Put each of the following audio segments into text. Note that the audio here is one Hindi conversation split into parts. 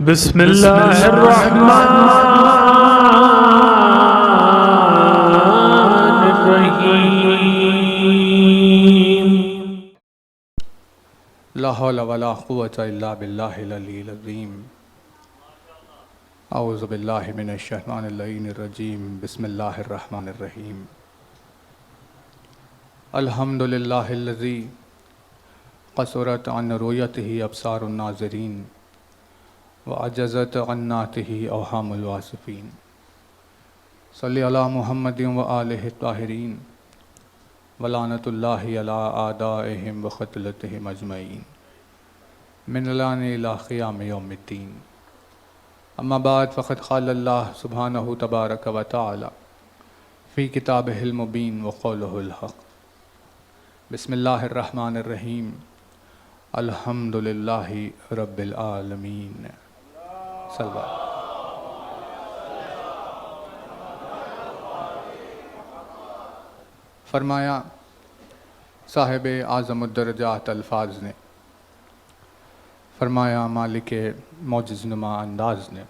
बिस्मिल्लाहिर्रहमानिर्रहीम। ला हौला वला कुव्वता इल्ला बिल्लाहिल अलीय्यिल अज़ीम। औज़ु बिल्लाहि मिनश शैतानिर रजीम। बिस्मिल्लाहिर रहमानिर रहीम। अल्हम्दुलिल्लाहिल्लज़ी क़सरत अन रुयतिही अब्सारुन नाज़िरीन व अजज़त अन नातिही अवहामुल वासिफ़ीन। सल्लि अला मुहम्मदिन व आलिहि ताहिरीन व लानतुल्लाहि अला आदाइहिम व क़त्लतिहिम अजमईन मिनल आन इला क़ियाम यौमिद्दीन। अम्मा बाद फ़क़द क़ालल्लाह सुब्हानहु तबारक व तआला फ़ी किताबिहिल मुबीन व क़ौलुहुल हक़। बिस्मिल्लाहिर रहमानिर रहीम। अल्हम्दुलिल्लाहि रब्बिल आलमीन। सल्वा। फरमाया साहिब आज़मुद्दरजात अल्फाज ने, फरमाया मालिक मौजिज़नुमा अंदाज़ ने,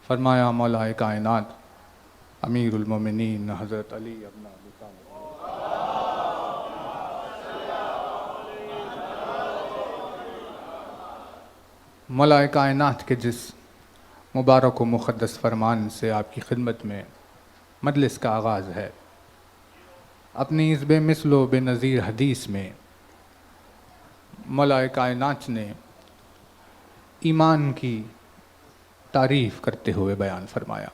फरमाया मौलाए कायनात अमीरुल मोमिनीन हज़रत अली इब्न अबी तालिब, मौलाए कायनात के जिस मुबारक व मुक़द्दस फरमान से आपकी खिदमत में मजलिस का आगाज़ है, अपनी इस बेमिसलो बेनज़ीर हदीस में मौलाए कायनात ने ईमान की तारीफ़ करते हुए बयान फरमाया।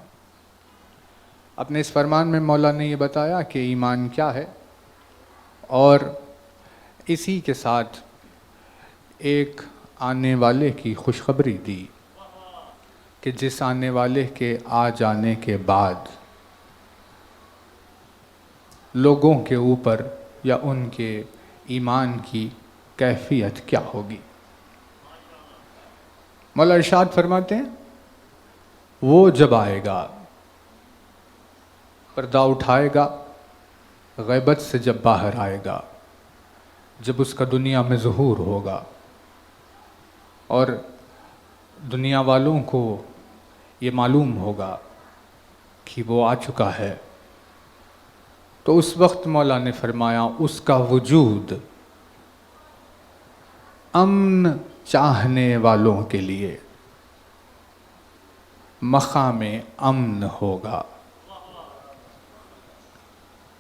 अपने इस फरमान में मौला ने ये बताया कि ईमान क्या है, और इसी के साथ एक आने वाले की खुशखबरी दी कि जिस आने वाले के आ जाने के बाद लोगों के ऊपर या उनके ईमान की कैफियत क्या होगी। मौला इरशाद फरमाते हैं, वो जब आएगा, पर्दा उठाएगा, गैबत से जब बाहर आएगा, जब उसका दुनिया में ज़ुहूर होगा और दुनिया वालों को ये मालूम होगा कि वो आ चुका है, तो उस वक्त मौला ने फरमाया उसका वजूद अमन चाहने वालों के लिए मक़ाम अमन होगा।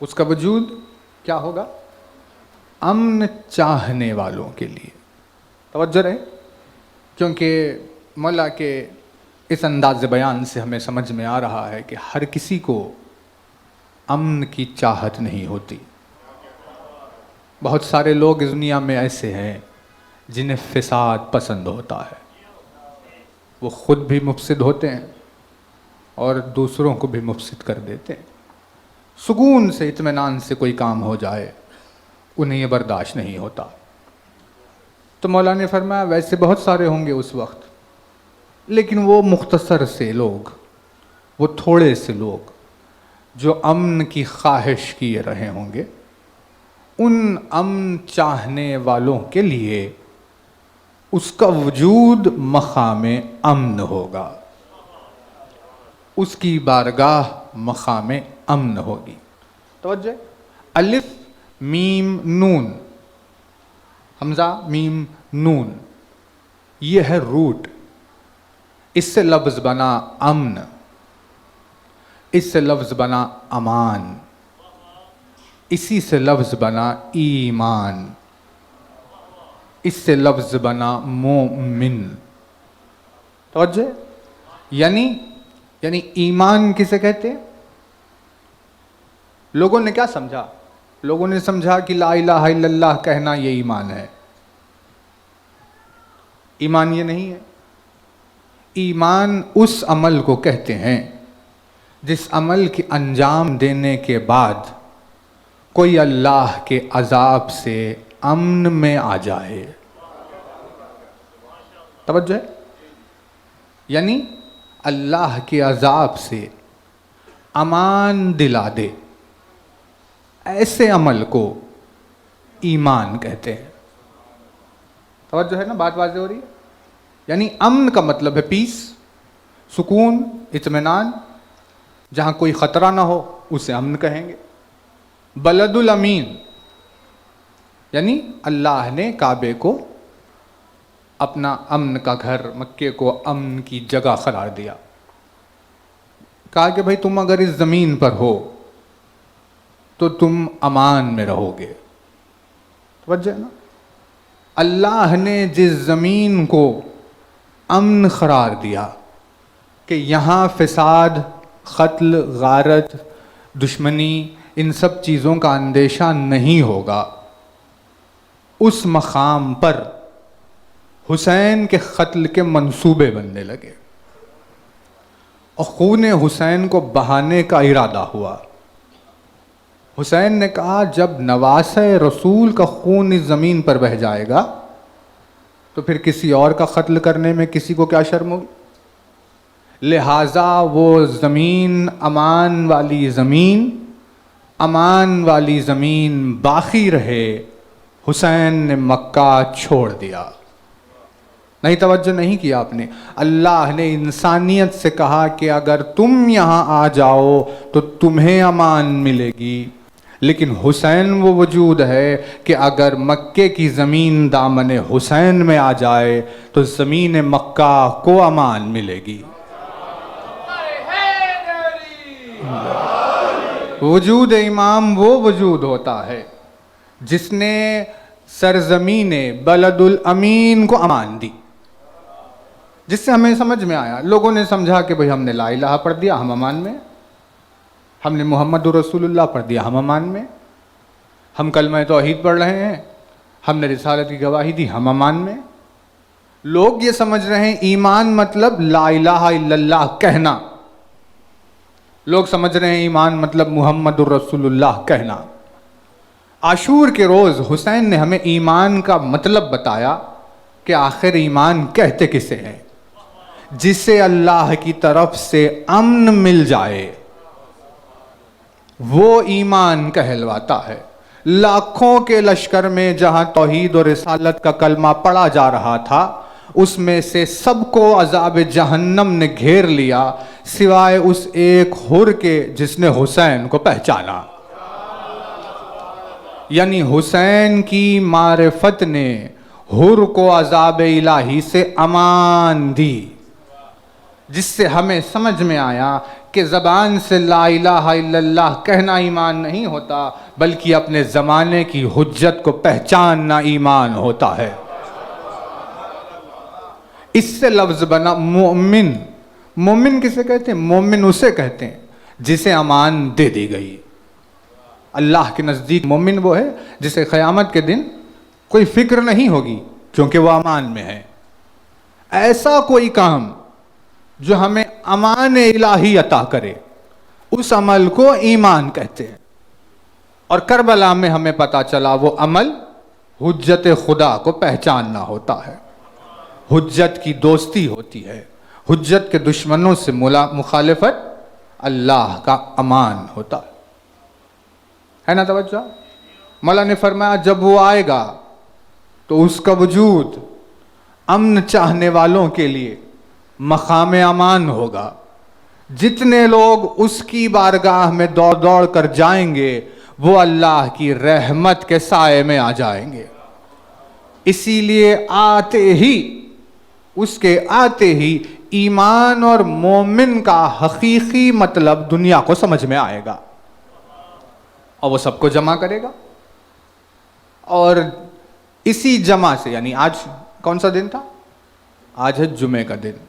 उसका वजूद क्या होगा? अमन चाहने वालों के लिए। तवज्जो रहे, क्योंकि मौला के इस अंदाज़ बयान से हमें समझ में आ रहा है कि हर किसी को अमन की चाहत नहीं होती। बहुत सारे लोग इस दुनिया में ऐसे हैं जिन्हें फ़साद पसंद होता है। वो ख़ुद भी मुफ़सिद होते हैं और दूसरों को भी मुफ़सिद कर देते हैं। सुकून से इत्मीनान से कोई काम हो जाए उन्हें ये बर्दाश्त नहीं होता। तो मौला ने फरमाया वैसे बहुत सारे होंगे उस वक्त, लेकिन वो मुख्तसर से लोग, वो थोड़े से लोग जो अमन की ख्वाहिश किए रहे होंगे, उन अमन चाहने वालों के लिए उसका वजूद मक़ाम अमन होगा, उसकी बारगाह मक़ाम अमन होगी। तवज्जो, अलिफ मीम नून, हमज़ा मीम नून, ये है रूट। इससे लफ्ज़ बना अमन, इससे लफ्ज़ बना अमान, इसी से लफ्ज़ बना ईमान, इससे लफ्ज़ बना मोमिन। तवज्जो, यानी ईमान किसे कहते हैं? लोगों ने क्या समझा? लोगों ने समझा कि ला इलाहा इल्लल्लाह कहना ये ईमान है। ईमान ये नहीं है। ईमान उस अमल को कहते हैं जिस अमल के अंजाम देने के बाद कोई अल्लाह के अजाब से अमन में आ जाए। तवज्जो है, यानी अल्लाह के अजाब से अमान दिला दे, ऐसे अमल को ईमान कहते हैं। तवज्जो है ना, बात वाज़ेह हो रही है। यानी अमन का मतलब है पीस, सुकून, इत्मीनान, जहाँ कोई ख़तरा ना हो उसे अमन कहेंगे। बलदुल अमीन यानी अल्लाह ने काबे को अपना अमन का घर, मक्के को अमन की जगह करार दिया। कहा कि भाई तुम अगर इस ज़मीन पर हो तो तुम अमान में रहोगे। वजह ना, अल्लाह ने जिस ज़मीन को अमन करार दिया कि यहाँ फ़साद, क़त्ल, गारत, दुश्मनी, इन सब चीज़ों का अंदेशा नहीं होगा, उस मकाम पर हुसैन के क़त्ल के मंसूबे बनने लगे और खून हुसैन को बहाने का इरादा हुआ। हुसैन ने कहा जब नवासे रसूल का खून इस ज़मीन पर बह जाएगा तो फिर किसी और का क़त्ल करने में किसी को क्या शर्म होगी। लिहाजा वो ज़मीन, अमान वाली ज़मीन बाकी रहे। हुसैन ने मक्का छोड़ दिया। नहीं, तवज्जो नहीं किया आपने। अल्लाह ने इंसानियत से कहा कि अगर तुम यहाँ आ जाओ तो तुम्हें अमान मिलेगी, लेकिन हुसैन वो वजूद है कि अगर मक्के की ज़मीन दामन हुसैन में आ जाए तो ज़मीन मक्का को अमान मिलेगी। वजूद इमाम वो वजूद होता है जिसने सरज़मीने बलदुल अमीन को अमान दी, जिससे हमें समझ में आया। लोगों ने समझा कि भाई हमने ला इलाहा पढ़ दिया, हम अमान में, हमने मुहम्मदुर रसूलुल्लाह पढ़ दिया, हम अमान में, हम कलमा तौहीद पढ़ रहे हैं, हमने रिसालत की गवाही दी, हम अमान में। लोग ये समझ रहे हैं ईमान मतलब ला इलाहा इल्लल्लाह कहना, लोग समझ रहे हैं ईमान मतलब मुहम्मदुर रसूलुल्लाह कहना। आशूर के रोज़ हुसैन ने हमें ईमान का मतलब बताया कि आखिर ईमान कहते किसे हैं, जिसे अल्लाह की तरफ से अमन मिल जाए वो ईमान कहलवाता है। लाखों के लश्कर में जहां तौहीद और रिसालत का कलमा पढ़ा जा रहा था, उसमें से सबको अज़ाब जहन्नम ने घेर लिया, सिवाय उस एक हुर के जिसने हुसैन को पहचाना। यानी हुसैन की मारिफत ने हुर को अज़ाब इलाही से अमान दी, जिससे हमें समझ में आया कि ज़बान से ला इलाहा इल्लल्लाह कहना ईमान नहीं होता, बल्कि अपने ज़माने की हुज्जत को पहचानना ईमान होता है। इससे लफ्ज़ बना मोमिन। मोमिन किसे कहते हैं? मोमिन उसे कहते हैं जिसे अमान दे दी गई। अल्लाह के नज़दीक मोमिन वो है जिसे क़यामत के दिन कोई फिक्र नहीं होगी, क्योंकि वह अमान में है। ऐसा कोई काम जो हमें अमान इलाही अता करे, उस अमल को ईमान कहते हैं। और करबला में हमें पता चला वो अमल हुज्जत खुदा को पहचानना होता है, हुज्जत की दोस्ती होती है, हुज्जत के दुश्मनों से मुखालिफत अल्लाह का अमान होता है ना। तवज्जो। मौला ने फरमाया जब वो आएगा तो उसका वजूद अमन चाहने वालों के लिए मकाम अमान होगा। जितने लोग उसकी बारगाह में दौड़ दौड़ कर जाएंगे वो अल्लाह की रहमत के साए में आ जाएंगे। इसीलिए उसके आते ही ईमान और मोमिन का हकीकी मतलब दुनिया को समझ में आएगा और वो सबको जमा करेगा। और इसी जमा से, यानी आज कौन सा दिन था? आज है जुमे का दिन।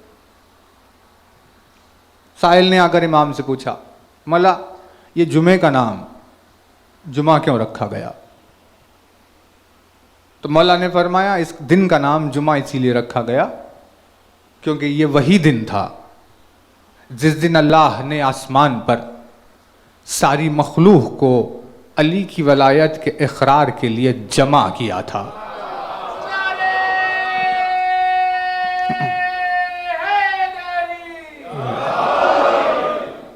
साहिल ने आकर इमाम से पूछा, मौला ये जुमे का नाम जुमा क्यों रखा गया? तो मौला ने फरमाया इस दिन का नाम जुमा इसीलिए रखा गया क्योंकि ये वही दिन था जिस दिन अल्लाह ने आसमान पर सारी मखलूक को अली की वलायत के इकरार के लिए जमा किया था।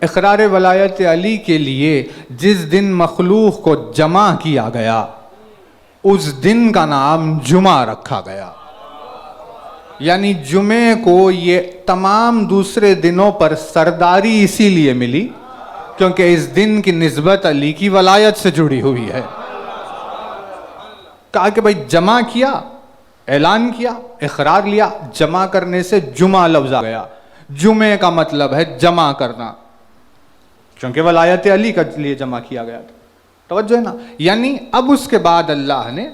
इकरार वलायत अली के लिए जिस दिन मखलूक को जमा किया गया, उस दिन का नाम जुमा रखा गया। यानी जुमे को ये तमाम दूसरे दिनों पर सरदारी इसीलिए मिली क्योंकि इस दिन की निस्बत अली की वलायत से जुड़ी हुई है। कहा कि भाई जमा किया, ऐलान किया, इकरार लिया, जमा करने से जुमा लफ्ज आ गया। जुमे का मतलब है जमा करना, क्योंकि वलायत अली के लिए जमा किया गया था। तवज्जो है ना। यानी अब उसके बाद अल्लाह ने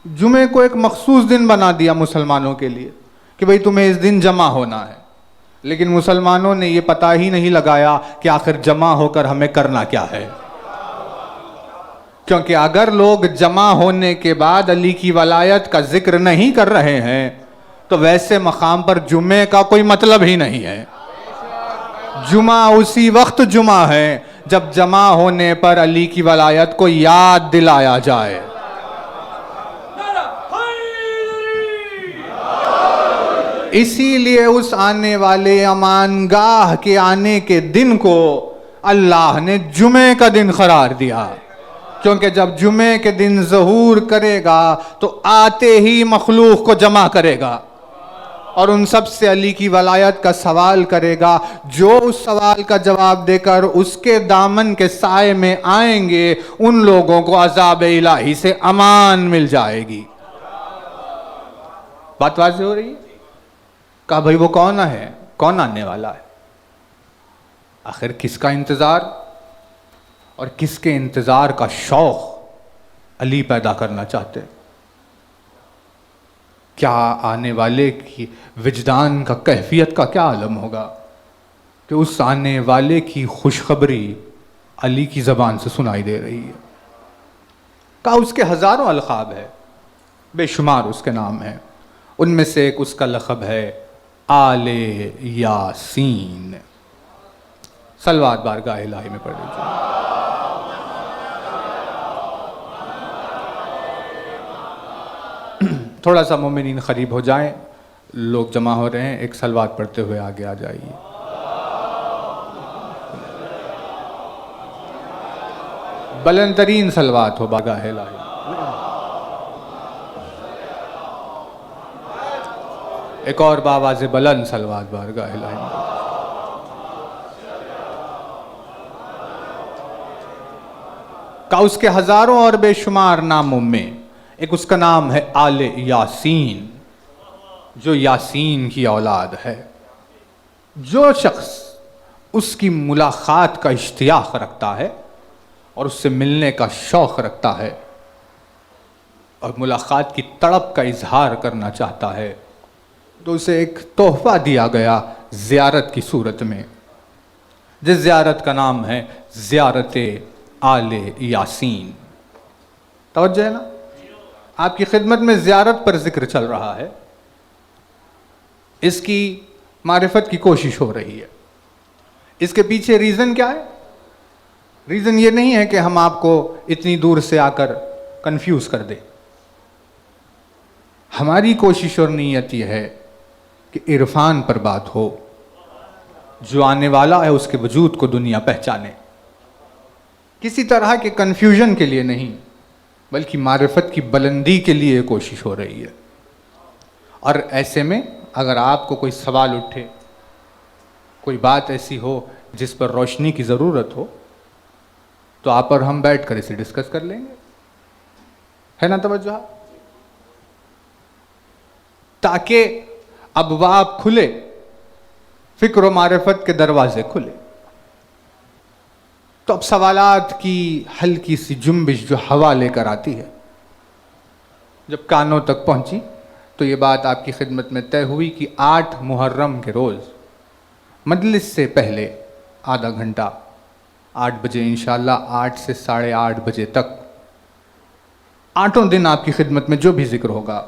जुमे को एक मखसूस दिन बना दिया मुसलमानों के लिए कि भाई तुम्हें इस दिन जमा होना है। लेकिन मुसलमानों ने यह पता ही नहीं लगाया कि आखिर जमा होकर हमें करना क्या है। क्योंकि अगर लोग जमा होने के बाद अली की वलायत का जिक्र नहीं कर रहे हैं तो वैसे मकाम पर जुमे का कोई मतलब ही नहीं है। जुमा उसी वक्त जुमा है जब जमा होने पर अली की वलायत को याद दिलाया जाए। इसीलिए उस आने वाले अमानगाह के आने के दिन को अल्लाह ने जुमे का दिन करार दिया, क्योंकि जब जुमे के दिन ज़हूर करेगा तो आते ही मखलूक को जमा करेगा और उन सब से अली की वलायत का सवाल करेगा। जो उस सवाल का जवाब देकर उसके दामन के साए में आएंगे उन लोगों को अज़ाब इलाही से अमान मिल जाएगी। बात वाज़ेह हो रही है। कहा भाई वो कौन है, कौन आने वाला है, आखिर किसका इंतज़ार और किसके इंतज़ार का शौक़ अली पैदा करना चाहते। क्या आने वाले की विजदान का, कैफियत का क्या आलम होगा कि उस आने वाले की खुशखबरी अली की ज़बान से सुनाई दे रही है। कहा उसके हज़ारों अलक़ाब है, बेशुमार उसके नाम हैं। उनमें से एक उसका लक़ब है आले यासीन। सलवात बारगाह इलाही में पढ़ लीजिए। थोड़ा सा मोमिनीन करीब हो जाएं, लोग जमा हो रहे हैं, एक सलवात पढ़ते हुए आगे आ जाइए। बुलंद तरीन सलवात हो बारगाह इलाही। एक और बावाज़े बुलंद सलवात बारगाह इलाही। का उसके हजारों और बेशुमार नामों में एक उसका नाम है आले यासीन, जो यासीन की औलाद है। जो शख्स उसकी मुलाकात का इश्तियाक रखता है और उससे मिलने का शौक़ रखता है और मुलाकात की तड़प का इजहार करना चाहता है तो उसे एक तोहफा दिया गया ज़ियारत की सूरत में, जिस ज़ियारत का नाम है ज़ियारत आले यासीन। तवज्जो है ना। आपकी खिदमत में ज़ियारत पर जिक्र चल रहा है, इसकी मारिफत की कोशिश हो रही है। इसके पीछे रीज़न क्या है? रीज़न ये नहीं है कि हम आपको इतनी दूर से आकर कंफ्यूज कर दें। हमारी कोशिश और नीयत यह है कि इरफान पर बात हो, जो आने वाला है उसके वजूद को दुनिया पहचाने। किसी तरह के कन्फ्यूजन के लिए नहीं, बल्कि मारिफत की बुलंदी के लिए कोशिश हो रही है। और ऐसे में अगर आपको कोई सवाल उठे, कोई बात ऐसी हो जिस पर रोशनी की ज़रूरत हो, तो आप और हम बैठ कर इसे डिस्कस कर लेंगे, है ना तवज्जो। ताकि अबवाब खुले, फिक्र व मारिफत के दरवाजे खुले। तो अब सवालात की हल्की सी जुम्बिश जो हवा लेकर आती है, जब कानों तक पहुंची तो ये बात आपकी खिदमत में तय हुई कि 8 मुहर्रम के रोज़ मजलिस से पहले आधा घंटा 8 बजे इंशाअल्लाह 8 से 8:30 बजे तक 8 दिन आपकी खिदमत में जो भी जिक्र होगा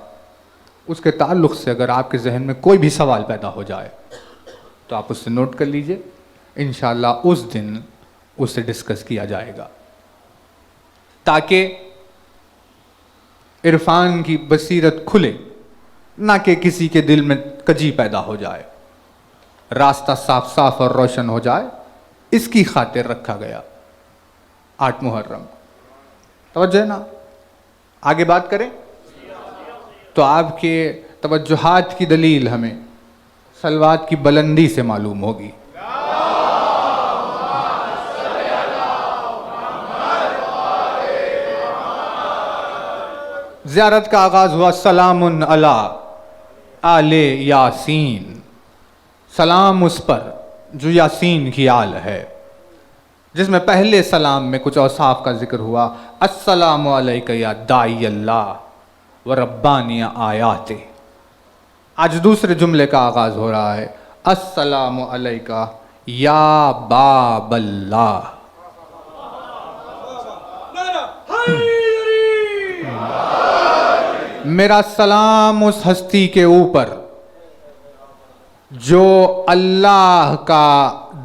उसके ताल्लुक़ से अगर आपके जहन में कोई भी सवाल पैदा हो जाए तो आप उससे नोट कर लीजिए। इंशाअल्लाह उस दिन उसे डिस्कस किया जाएगा ताकि इरफान की बसीरत खुले, ना कि किसी के दिल में कजी पैदा हो जाए, रास्ता साफ साफ और रोशन हो जाए। इसकी खातिर रखा गया 8 मुहर्रम। तवज्जो है ना। आगे बात करें तो आपके तवज्जुहात की दलील हमें सलवात की बुलंदी से मालूम होगी। ज़ियारत का आगाज़ हुआ सलामुन अला आले यासीन, सलाम उस पर जो यासीन की आल है, जिसमें पहले सलाम में कुछ औसाफ का जिक्र हुआ, अस्सलामु अलैका या दाई अल्लाह व रब्बानी आयाते। आज दूसरे जुमले का आगाज़ हो रहा है, अस्सलामु अलैका या बाबल्लाह। मेरा सलाम उस हस्ती के ऊपर जो अल्लाह का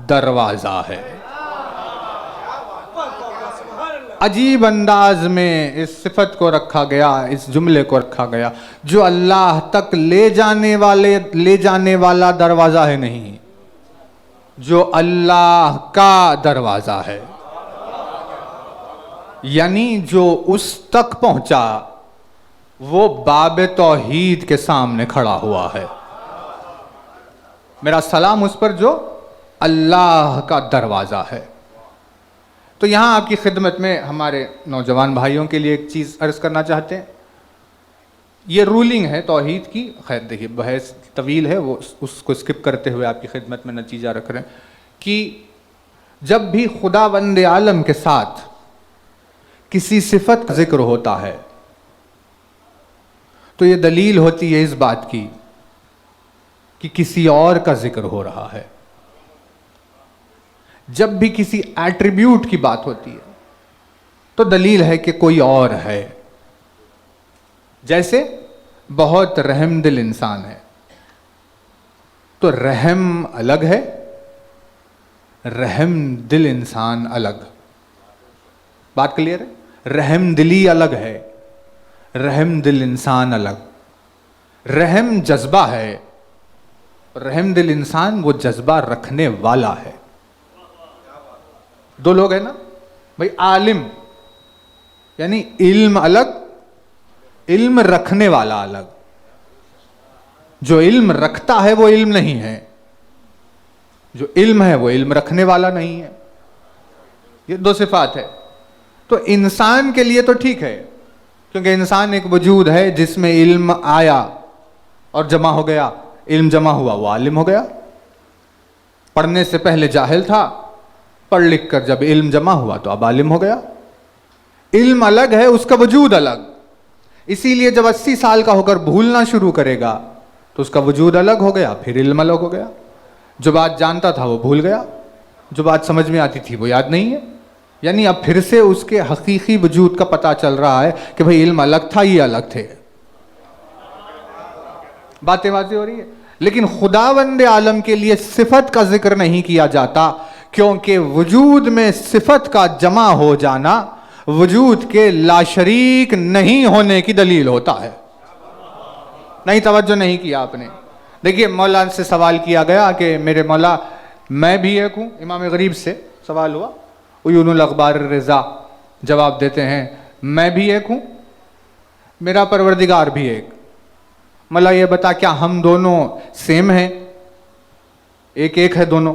दरवाज़ा है। अजीब अंदाज में इस सिफत को रखा गया, इस जुमले को रखा गया, जो अल्लाह तक ले जाने वाला दरवाज़ा है, नहीं, जो अल्लाह का दरवाज़ा है, यानी जो उस तक पहुंचा वो बाब तौहीद के सामने खड़ा हुआ है। मेरा सलाम उस पर जो अल्लाह का दरवाज़ा है। तो यहाँ आपकी खिदमत में हमारे नौजवान भाइयों के लिए एक चीज़ अर्ज़ करना चाहते हैं। ये रूलिंग है तौहीद की, खैर देखिए बहस तवील है, वो उसको स्किप करते हुए आपकी खिदमत में नतीजा रख रहे हैं कि जब भी खुदावंद आलम के साथ किसी सिफत का जिक्र होता है तो ये दलील होती है इस बात की कि किसी और का जिक्र हो रहा है। जब भी किसी एट्रीब्यूट की बात होती है तो दलील है कि कोई और है। जैसे बहुत रहमदिल इंसान है तो रहम अलग है, रहमदिल इंसान अलग। बात क्लियर है? रहमदिली अलग है, रहमदिल इंसान अलग। रहम जज्बा है, रहमदिल इंसान वो जज्बा रखने वाला है। दो लोग है ना भाई, आलिम यानी इल्म अलग, इल्म रखने वाला अलग। जो इल्म रखता है वो इल्म नहीं है, जो इल्म है वो इल्म रखने वाला नहीं है। ये दो सिफात है। तो इंसान के लिए तो ठीक है, क्योंकि इंसान एक वजूद है जिसमें इल्म आया और जमा हो गया, इल्म जमा हुआ वो आलिम हो गया। पढ़ने से पहले जाहिल था, पढ़ लिख कर जब इल्म जमा हुआ तो अब आलिम हो गया। इल्म अलग है, उसका वजूद अलग। इसीलिए जब 80 साल का होकर भूलना शुरू करेगा तो उसका वजूद अलग हो गया, फिर इल्म अलग हो गया। जो बात जानता था वो भूल गया, जो बात समझ में आती थी वो याद नहीं है। यानी अब फिर से उसके हकीकी वजूद का पता चल रहा है कि भाई इल्म अलग था, ये अलग थे। बातें हो रही है। लेकिन खुदावंद आलम के लिए सिफत का जिक्र नहीं किया जाता, क्योंकि वजूद में सिफत का जमा हो जाना वजूद के लाशरीक नहीं होने की दलील होता है। नहीं, तवज्जो नहीं किया आपने। देखिए, मौला से सवाल किया गया कि मेरे मौला मैं भी एक हूँ। इमाम गरीब से सवाल हुआ, उयूनुल अखबार रज़ा जवाब देते हैं मैं भी एक हूँ, मेरा परवरदिगार भी एक। मौला ये बता क्या हम दोनों सेम हैं? एक एक है दोनों?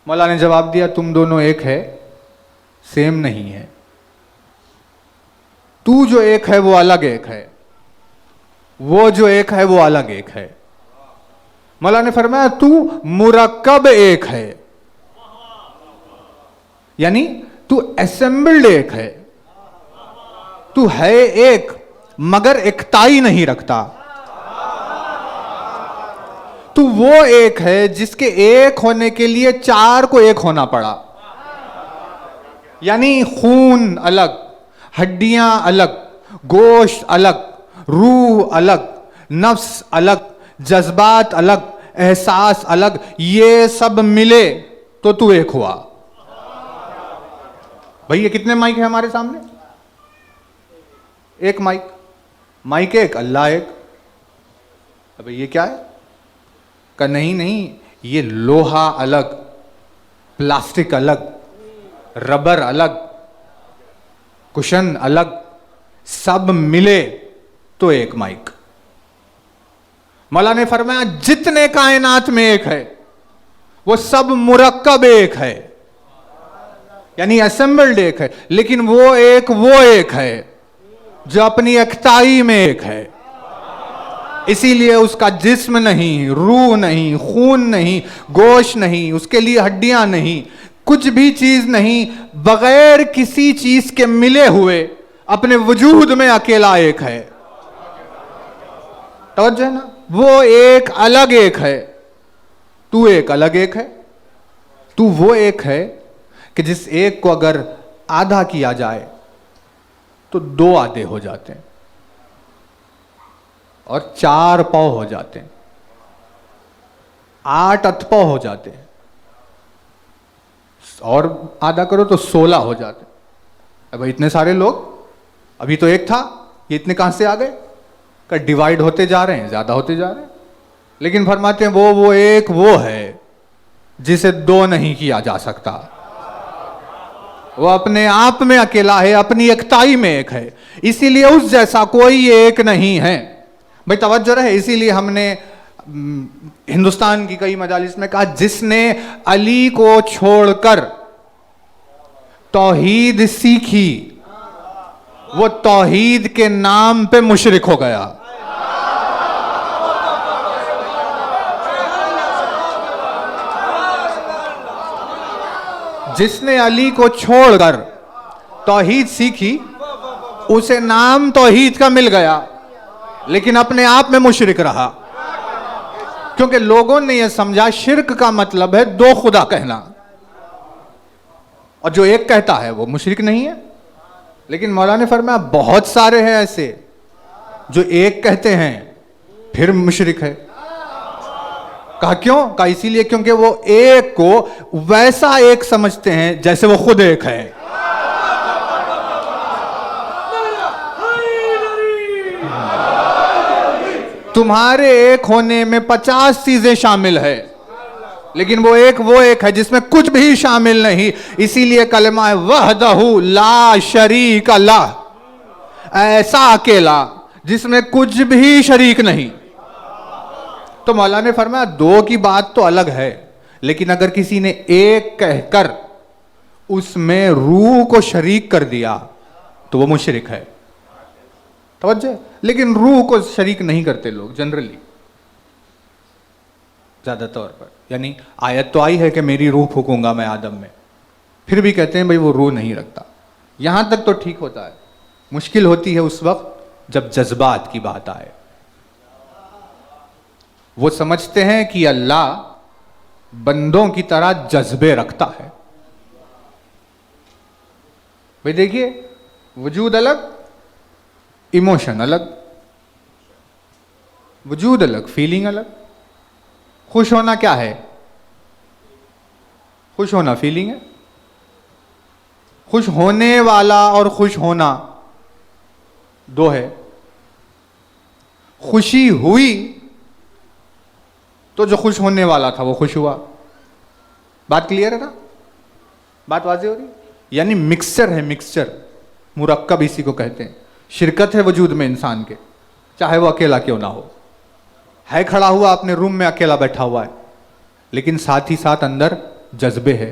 मौला ने जवाब दिया तुम दोनों एक है, सेम नहीं है। तू जो एक है वो अलग एक है, वो जो एक है वो अलग एक है। मौला ने फरमाया तू मुरक्कब एक है, यानी तू असेंबल्ड एक है। तू है एक मगर एकताई नहीं रखता। तू वो एक है जिसके एक होने के लिए चार को एक होना पड़ा। यानी खून अलग, हड्डियां अलग, गोश्त अलग, रूह अलग, नफ्स अलग, जज्बात अलग, एहसास अलग, ये सब मिले तो तू एक हुआ। भैया कितने माइक है हमारे सामने? एक माइक, माइक एक, अल्लाह एक। अबे ये क्या है? का नहीं, ये लोहा अलग, प्लास्टिक अलग, रबर अलग, कुशन अलग, सब मिले तो एक माइक। मौला ने फरमाया जितने कायनात में एक है वो सब मुरक्कब एक है, यानी असेंबल्ड एक है, लेकिन वो एक है जो अपनी एकताई में एक है। इसीलिए उसका जिस्म नहीं, रूह नहीं, खून नहीं, गोश्त नहीं, उसके लिए हड्डियां नहीं, कुछ भी चीज नहीं, बगैर किसी चीज के मिले हुए अपने वजूद में अकेला एक है। तवज्जो है ना, वो एक अलग एक है, तू एक अलग एक है। तू वो एक है कि जिस एक को अगर आधा किया जाए तो 2 आधे हो जाते हैं और 4 पाव हो जाते हैं, 8 अतपाव हो जाते हैं, और आधा करो तो 16 हो जाते हैं। अब इतने सारे लोग, अभी तो एक था, ये इतने कहां से आ गए? का डिवाइड होते जा रहे हैं, ज्यादा होते जा रहे हैं। लेकिन फरमाते हैं वो एक वो है जिसे 2 नहीं किया जा सकता। वो अपने आप में अकेला है, अपनी एकताई में एक है, इसीलिए उस जैसा कोई एक नहीं है। भाई तवज्जो रहे, इसीलिए हमने हिंदुस्तान की कई मजालिस में कहा जिसने अली को छोड़कर तौहीद सीखी वो तौहीद के नाम पे मुशरिक हो गया। जिसने अली को छोड़कर तौहीद सीखी उसे नाम तौहीद का मिल गया, लेकिन अपने आप में मुशरिक रहा, क्योंकि लोगों ने यह समझा शिर्क का मतलब है 2 खुदा कहना, और जो एक कहता है वो मुशरिक नहीं है। लेकिन मौला ने फरमाया बहुत सारे हैं ऐसे जो एक कहते हैं फिर मुशरिक है। कहा क्यों? कहा इसीलिए क्योंकि वो एक को वैसा एक समझते हैं जैसे वो खुद एक है। तुम्हारे एक होने में 50 चीजें शामिल है, लेकिन वो एक है जिसमें कुछ भी शामिल नहीं। इसीलिए कलमा है वहदहू ला शरीक लह, ऐसा अकेला जिसमें कुछ भी शरीक नहीं। तो मौला ने फरमाया 2 की बात तो अलग है, लेकिन अगर किसी ने एक कहकर उसमें रूह को शरीक कर दिया तो वो मुशरिक है। तवज्जो। लेकिन रूह को शरीक नहीं करते लोग जनरली, ज्यादा तौर पर। यानी आयत तो आई है कि मेरी रूह फूकूंगा मैं आदम में, फिर भी कहते हैं भाई वो रूह नहीं रखता। यहां तक तो ठीक होता है, मुश्किल होती है उस वक्त जब जज्बात की बात आए। वो समझते हैं कि अल्लाह बंदों की तरह जज्बे रखता है। भाई देखिए, वजूद अलग, इमोशन अलग, वजूद अलग, फीलिंग अलग। खुश होना क्या है? खुश होना फीलिंग है। खुश होने वाला और खुश होना 2 है। खुशी हुई तो जो खुश होने वाला था वो खुश हुआ। बात क्लियर है ना? बात वाज़ेह हो रही? यानी मिक्सचर है, मिक्सचर, मुरक्कब इसी को कहते हैं। शिरकत है वजूद में इंसान के, चाहे वो अकेला क्यों ना हो। है खड़ा हुआ अपने रूम में अकेला बैठा हुआ है, लेकिन साथ ही साथ अंदर जज्बे है,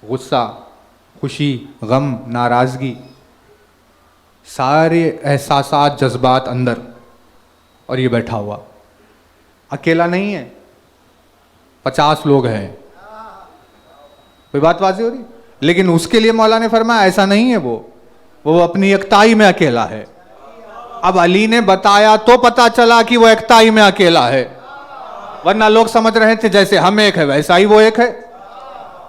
गुस्सा, खुशी, गम, नाराजगी, सारे एहसासात, जज्बात अंदर, और ये बैठा हुआ अकेला नहीं है, 50 लोग हैं। कोई बात वाज़ेह हो रही? लेकिन उसके लिए मौला ने फरमाया ऐसा नहीं है, वो अपनी एकताई में अकेला है। अब अली ने बताया तो पता चला कि वो एकताई में अकेला है, वरना लोग समझ रहे थे जैसे हम एक है वैसा ही वो एक है।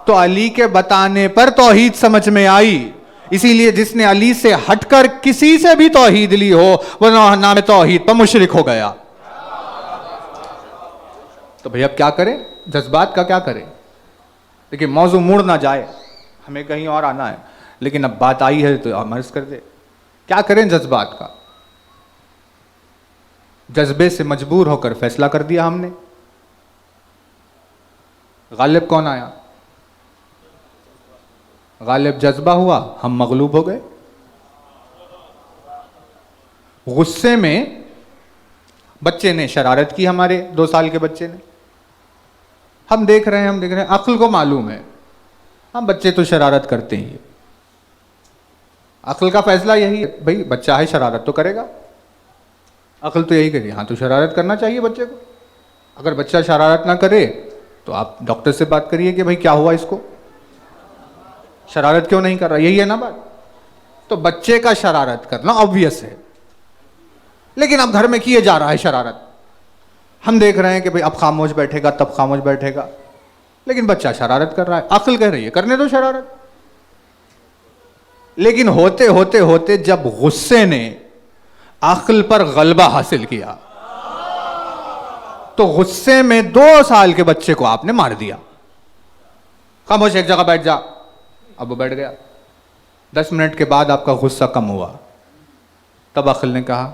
तो अली के बताने पर तौहीद समझ में आई। इसीलिए जिसने अली से हटकर किसी से भी तौहीद ली हो वो नाम तौहीद पर मुशरिक हो गया। तो भैया क्या करें? जज्बात का क्या करें? देखिए मौजू मुड़ ना जाए, हमें कहीं और आना है, लेकिन अब बात आई है तो हम अर्ज कर दे। क्या करें जज्बात का? जज्बे से मजबूर होकर फैसला कर दिया हमने। गालिब कौन आया? गालिब जज्बा हुआ, हम मगलूब हो गए। गुस्से में बच्चे ने शरारत की, हमारे 2 साल के बच्चे ने, हम देख रहे हैं, अक्ल को मालूम है, हम बच्चे तो शरारत करते ही है। अक्ल का फैसला यही है, भाई बच्चा है शरारत तो करेगा, अक्ल तो यही करेगी, हाँ तो शरारत करना चाहिए बच्चे को। अगर बच्चा शरारत ना करे तो आप डॉक्टर से बात करिए कि भाई क्या हुआ इसको, शरारत क्यों नहीं कर रहा, यही है ना बात। तो बच्चे का शरारत करना ऑब्वियस है, लेकिन अब घर में किए जा रहा है शरारत, हम देख रहे हैं कि भाई अब खामोश बैठेगा तब खामोश बैठेगा, लेकिन बच्चा शरारत कर रहा है, अक्ल कह रही है करने दो शरारत। लेकिन होते होते होते जब गुस्से ने अक्ल पर गलबा हासिल किया तो गुस्से में 2 साल के बच्चे को आपने मार दिया। खामोश एक जगह बैठ जा, अब वो बैठ गया। 10 मिनट के बाद आपका गुस्सा कम हुआ, तब अक्ल ने कहा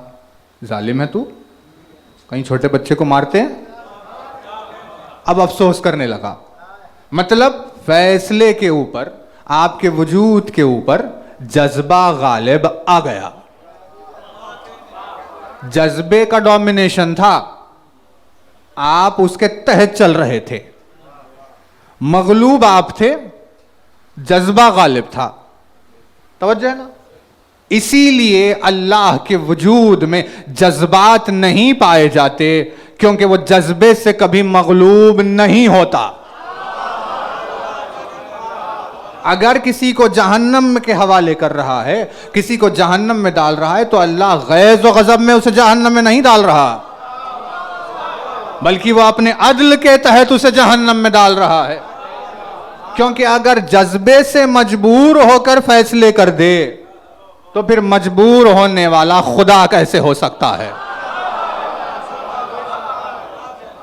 जालिम है तू, कहीं छोटे बच्चे को मारते हैं। अब अफसोस करने लगा, मतलब फैसले के ऊपर, आपके वजूद के ऊपर जज्बा गालिब आ गया, जज्बे का डोमिनेशन था, आप उसके तहत चल रहे थे, मगलूब आप थे, जज्बा गालिब था। तवज्जो है ना। इसीलिए अल्लाह के वजूद में जज्बात नहीं पाए जाते, क्योंकि वो जज्बे से कभी मगलूब नहीं होता। अगर किसी को जहन्नम के हवाले कर रहा है, किसी को जहन्नम में डाल रहा है, तो अल्लाह गैज़ व गज़ब में उसे जहन्नम में नहीं डाल रहा, बल्कि वो अपने अदल के तहत उसे जहन्नम में डाल रहा है। क्योंकि अगर जज्बे से मजबूर होकर फैसले कर दे तो फिर मजबूर होने वाला खुदा कैसे हो सकता है।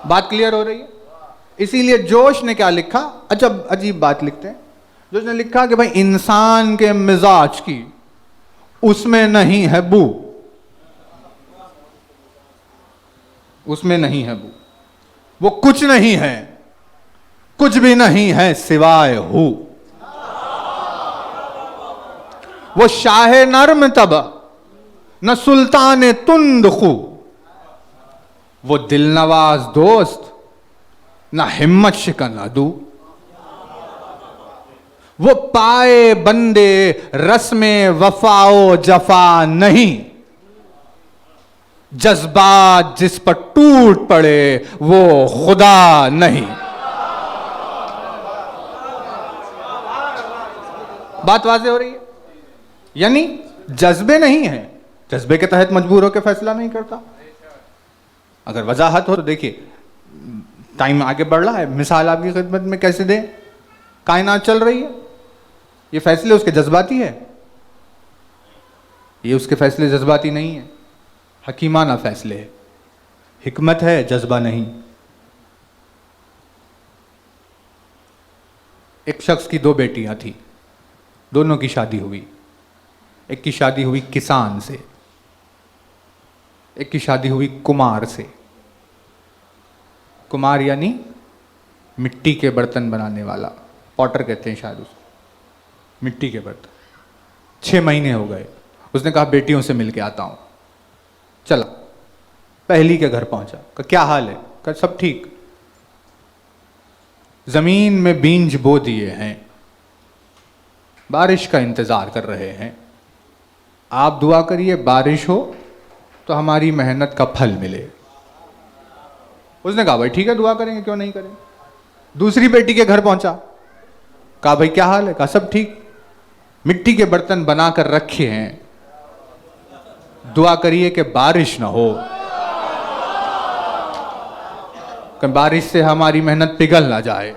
बात क्लियर हो रही है। इसीलिए जोश ने क्या लिखा, अजब अजीब बात लिखते हैं। जोश ने लिखा कि भाई इंसान के मिजाज की उसमें नहीं है बू, उसमें नहीं है बू, वो कुछ नहीं है, कुछ भी नहीं है सिवाय हु। वो शाह नर्म तब न सुल्तान तुंद खू, वो दिल नवाज दोस्त न हिम्मत शिकन अदू, वो पाए बंदे रस्मे वफाओ जफा नहीं, जज्बात जिस पर टूट पड़े वो खुदा नहीं। बात वाज़ेह हो रही है। यानी जज्बे नहीं है, जज्बे के तहत मजबूर होकर फैसला नहीं करता। अगर वजाहत हो तो देखिए, टाइम आगे बढ़ रहा है, मिसाल आपकी खिदमत में कैसे दे, कायनात चल रही है, ये फैसले उसके जज्बाती है, ये उसके फैसले जज्बाती नहीं है, हकीमाना फैसले है, हिकमत है, जज्बा नहीं। एक शख्स की 2 बेटियां थी, दोनों की शादी हुई। एक की शादी हुई किसान से, एक की शादी हुई कुमार से। कुमार यानी मिट्टी के बर्तन बनाने वाला, पॉटर कहते हैं शायद उसको, मिट्टी के बर्तन। 6 महीने हो गए, उसने कहा बेटियों से मिल के आता हूं। चला, पहली के घर पहुंचा, कहा क्या हाल है, कहा सब ठीक, जमीन में बीज बो दिए हैं, बारिश का इंतजार कर रहे हैं, आप दुआ करिए बारिश हो तो हमारी मेहनत का फल मिले। उसने कहा भाई ठीक है, दुआ करेंगे, क्यों नहीं करेंगे। दूसरी बेटी के घर पहुंचा, कहा भाई क्या हाल है, कहा सब ठीक, मिट्टी के बर्तन बनाकर रखे हैं, दुआ करिए कि बारिश ना हो, कि बारिश से हमारी मेहनत पिघल ना जाए।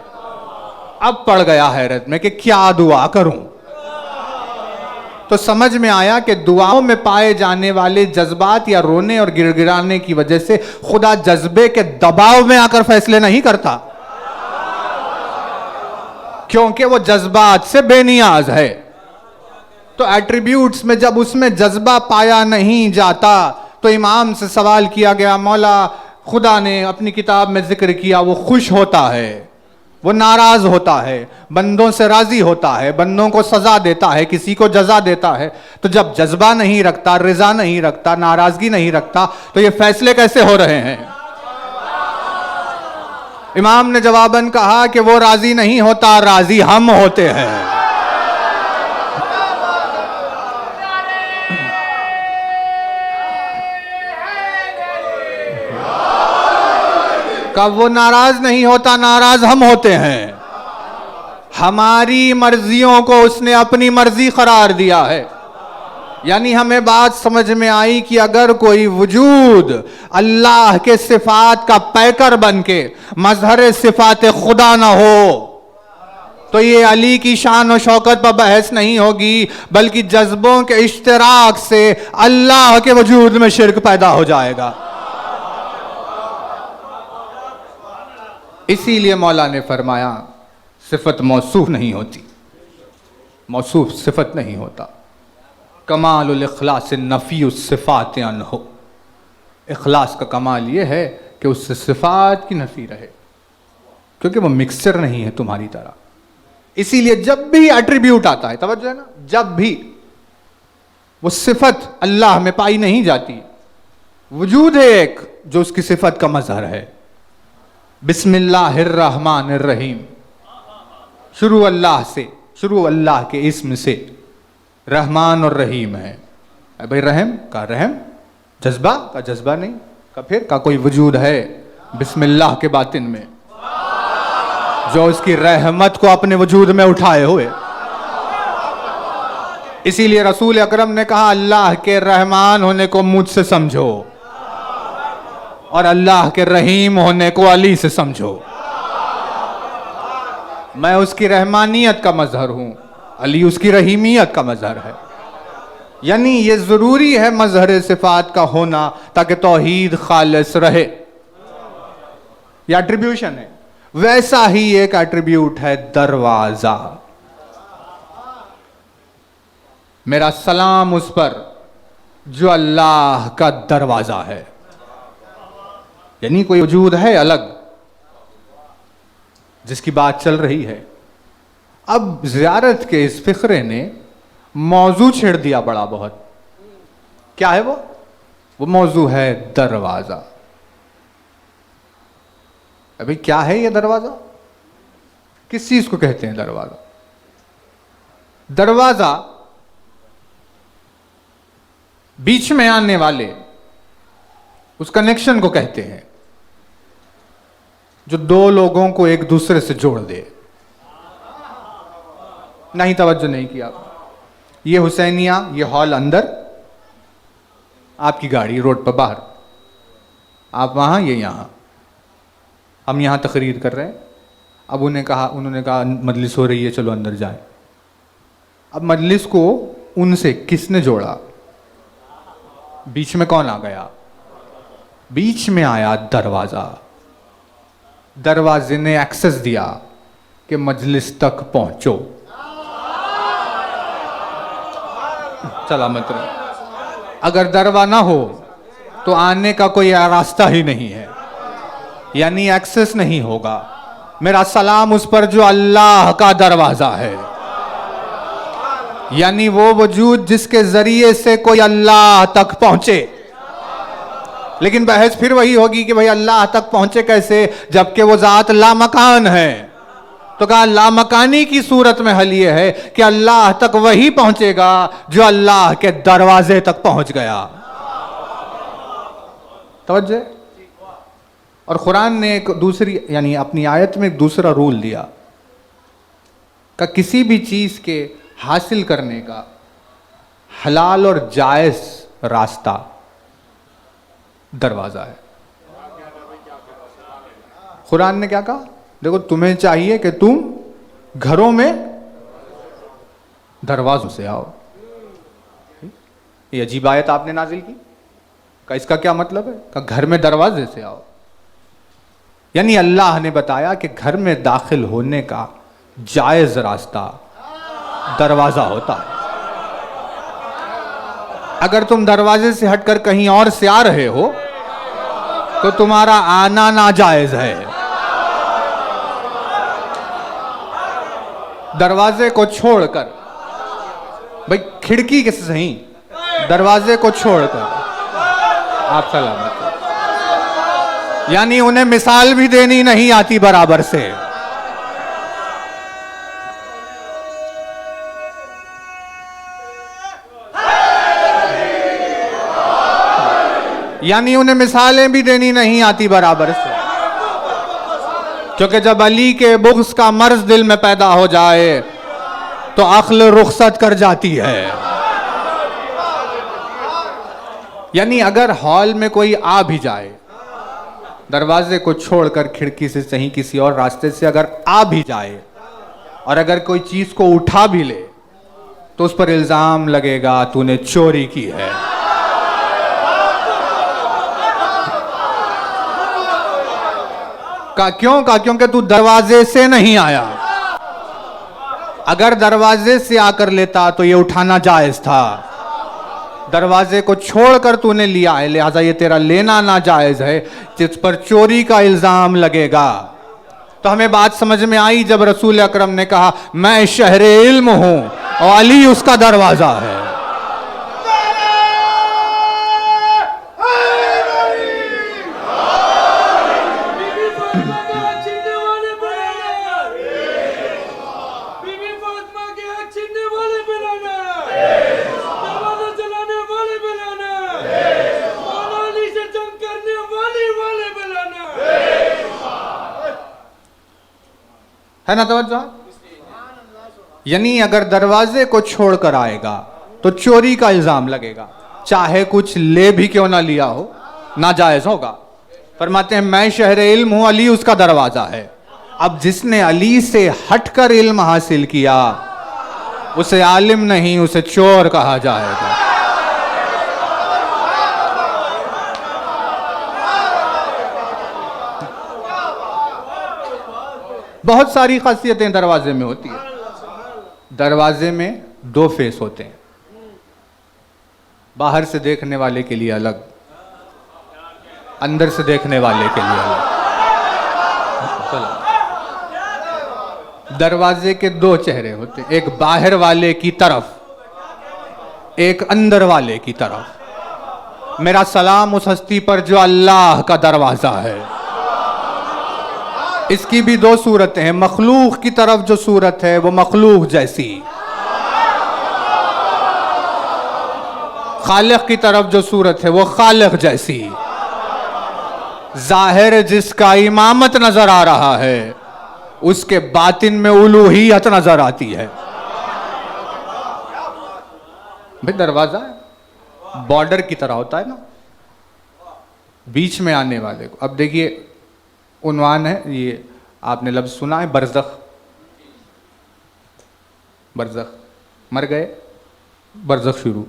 अब पड़ गया हैरत में कि क्या दुआ करूं। तो समझ में आया कि दुआओं में पाए जाने वाले जज्बात या रोने और गिड़गिड़ाने की वजह से खुदा जज्बे के दबाव में आकर फैसले नहीं करता, क्योंकि वो जज्बात से बेनियाज है। तो एट्रीब्यूट्स में जब उसमें जज्बा पाया नहीं जाता तो इमाम से सवाल किया गया, मौला खुदा ने अपनी किताब में जिक्र किया वो खुश होता है, वो नाराज होता है, बंदों से राजी होता है, बंदों को सजा देता है, किसी को जजा देता है। तो जब जज्बा नहीं रखता, रिजा नहीं रखता, नाराजगी नहीं रखता, तो ये फैसले कैसे हो रहे हैं? इमाम ने जवाबन कहा कि वो राजी नहीं होता, राजी हम होते हैं। कब वो नाराज नहीं होता, नाराज हम होते हैं। हमारी मर्जियों को उसने अपनी मर्जी करार दिया है। यानी हमें बात समझ में आई कि अगर कोई वजूद अल्लाह के सिफात का पैकर बन के मजहर सिफात खुदा ना हो, तो ये अली की शान और शौकत पर बहस नहीं होगी, बल्कि जज्बों के इश्तिराक से अल्लाह के वजूद में शिर्क पैदा हो जाएगा। इसीलिए मौला ने फरमाया सिफत मौसूफ नहीं होती, मौसूफ सिफत नहीं होता। कमालुल इखलास नफी सिफात अनहु, इखलास का कमाल ये है कि उससे सिफात की नफी रहे, क्योंकि वो मिक्सचर नहीं है तुम्हारी तरह। इसीलिए जब भी एट्रीब्यूट आता है, तवज्जो है ना, जब भी वो सिफत अल्लाह में पाई नहीं जाती, वजूद है एक जो उसकी सिफत का मजहर है। बिस्मिल्लाहिर्रहमानिर्रहीम, शुरू अल्लाह से, शुरू अल्लाह के इस्म से, रहमान और रहीम है। भाई रहम का रहम, जज्बा का जज्बा नहीं, का फिर का कोई वजूद है बिस्मिल्लाह के बातिन में जो उसकी रहमत को अपने वजूद में उठाए हुए। इसीलिए रसूल अकरम ने कहा अल्लाह के रहमान होने को मुझसे समझो और अल्लाह के रहीम होने को अली से समझो। मैं उसकी रहमानियत का मजहर हूं, अली उसकी रहीमियत का मजहर है। यानी ये जरूरी है मजहर सिफात का होना ताकि तौहीद खालिस रहे। यह एट्रीब्यूशन है। वैसा ही एक एट्रीब्यूट है दरवाजा। मेरा सलाम उस पर जो अल्लाह का दरवाजा है। यानी कोई वजूद है अलग जिसकी बात चल रही है। अब ज़ियारत के इस फिक्रे ने मौजू छेड़ दिया बड़ा बहुत। क्या है वो मौजू है दरवाजा। अभी क्या है ये दरवाजा? किस चीज को कहते हैं दरवाजा? दरवाजा बीच में आने वाले उस कनेक्शन को कहते हैं जो दो लोगों को एक दूसरे से जोड़ दे। नहीं, तवज्जो नहीं किया। ये हुसैनिया, ये हॉल अंदर, आपकी गाड़ी रोड पर बाहर, आप वहां, ये यहां, हम यहां तकरीर कर रहे हैं। अब उन्होंने कहा मजलिस हो रही है, चलो अंदर जाएं। अब मजलिस को उनसे किसने जोड़ा? बीच में कौन आ गया? बीच में आया दरवाजा। दरवाजे ने एक्सेस दिया कि मजलिस तक पहुंचो। सलामत रहो। अगर दरवाजा ना हो तो आने का कोई रास्ता ही नहीं है, यानी एक्सेस नहीं होगा। मेरा सलाम उस पर जो अल्लाह का दरवाजा है, यानी वो वजूद जिसके जरिए से कोई अल्लाह तक पहुंचे। लेकिन बहस फिर वही होगी कि भाई अल्लाह तक पहुंचे कैसे, जबकि वो जात लामकान है। तो कहा लामकानी की सूरत में हल ये है कि अल्लाह तक वही पहुंचेगा जो अल्लाह के दरवाजे तक पहुंच गया। तवज्जो। और कुरान ने एक दूसरी, यानी अपनी आयत में एक दूसरा रूल दिया कि किसी भी चीज के हासिल करने का हलाल और जायज रास्ता दरवाजा है। कुरान ने क्या कहा? देखो, तुम्हें चाहिए कि तुम घरों में दरवाजों से आओ। ये अजीब आयत आपने नाजिल की। का इसका क्या मतलब है? का घर में दरवाजे से आओ। यानी अल्लाह ने बताया कि घर में दाखिल होने का जायज रास्ता दरवाजा होता है। अगर तुम दरवाजे से हटकर कहीं और से आ रहे हो तो तुम्हारा आना नाजायज है। दरवाजे को छोड़कर, भाई खिड़की के सही, दरवाजे को छोड़कर आप सलामत। यानी उन्हें मिसाल भी देनी नहीं आती बराबर से। यानी उन्हें मिसालें भी देनी नहीं आती बराबर से, क्योंकि जब अली के बुग़्ज़ का मर्ज दिल में पैदा हो जाए तो अक्ल रुखसत कर जाती है। यानी अगर हॉल में कोई आ भी जाए, दरवाजे को छोड़कर खिड़की से सही किसी और रास्ते से अगर आ भी जाए और अगर कोई चीज को उठा भी ले तो उस पर इल्जाम लगेगा तूने चोरी की है। क्यों? क्योंकि तू दरवाजे से नहीं आया। अगर दरवाजे से आकर लेता तो ये उठाना जायज था। दरवाजे को छोड़कर तूने लिया है, लिहाजा ये तेरा लेना नाजायज है, जिस पर चोरी का इल्जाम लगेगा। तो हमें बात समझ में आई जब रसूल अकरम ने कहा मैं शहरे इल्म हूं और अली उसका दरवाजा है। है ना तवज्जो? यानी अगर दरवाजे को छोड़कर आएगा तो चोरी का इल्जाम लगेगा, चाहे कुछ ले भी क्यों ना लिया हो, नाजायज होगा। फरमाते हैं मैं शहरे इल्म हूं, अली उसका दरवाजा है। अब जिसने अली से हटकर इल्म हासिल किया उसे आलिम नहीं, उसे चोर कहा जाएगा। बहुत सारी खासियतें दरवाजे में होती है। दरवाजे में दो फेस होते हैं, बाहर से देखने वाले के लिए अलग, अंदर से देखने वाले के लिए अलग। दरवाजे के दो चेहरे होते हैं, एक बाहर वाले की तरफ, एक अंदर वाले की तरफ। मेरा सलाम उस हस्ती पर जो अल्लाह का दरवाजा है। इसकी भी दो सूरतें हैं। मखलूक की तरफ जो सूरत है वो मखलूक जैसी, खालिक की तरफ जो सूरत है वो खालिक जैसी। जाहिर जिसका इमामत नजर आ रहा है उसके बातिन में उलूहियत नजर आती है। भाई दरवाजा बॉर्डर की तरह होता है ना, बीच में आने वाले को। अब देखिए उन्वान है, ये आपने लफ्ज सुना है बरज़ख। बरज़ख, मर गए, बरज़ख शुरू।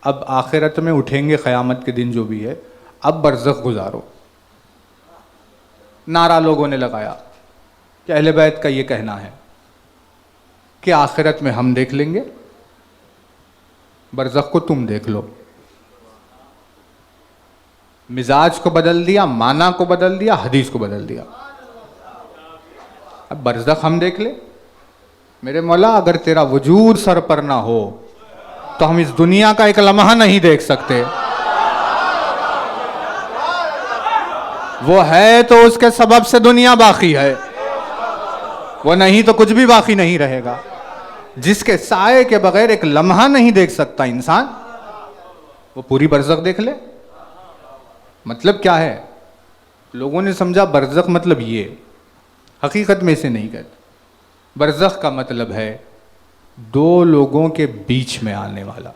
अब आखिरत में उठेंगे क़यामत के दिन जो भी है, अब बरज़ख गुजारो। नारा लोगों ने लगाया कि अहले बैत का ये कहना है कि आखिरत में हम देख लेंगे, बरज़ख को तुम देख लो। मिजाज को बदल दिया, माना को बदल दिया, हदीस को बदल दिया। अब बरज़ख हम देख ले। मेरे मौला अगर तेरा वजूद सर पर ना हो तो हम इस दुनिया का एक लम्हा नहीं देख सकते। वो है तो उसके सबब से दुनिया बाकी है, वो नहीं तो कुछ भी बाकी नहीं रहेगा। जिसके साए के बगैर एक लम्हा नहीं देख सकता इंसान, वो पूरी बरज़ख देख ले। मतलब क्या है? लोगों ने समझा बरज़ख मतलब ये, हकीकत में इसे नहीं कहते। बरज़ख का मतलब है दो लोगों के बीच में आने वाला।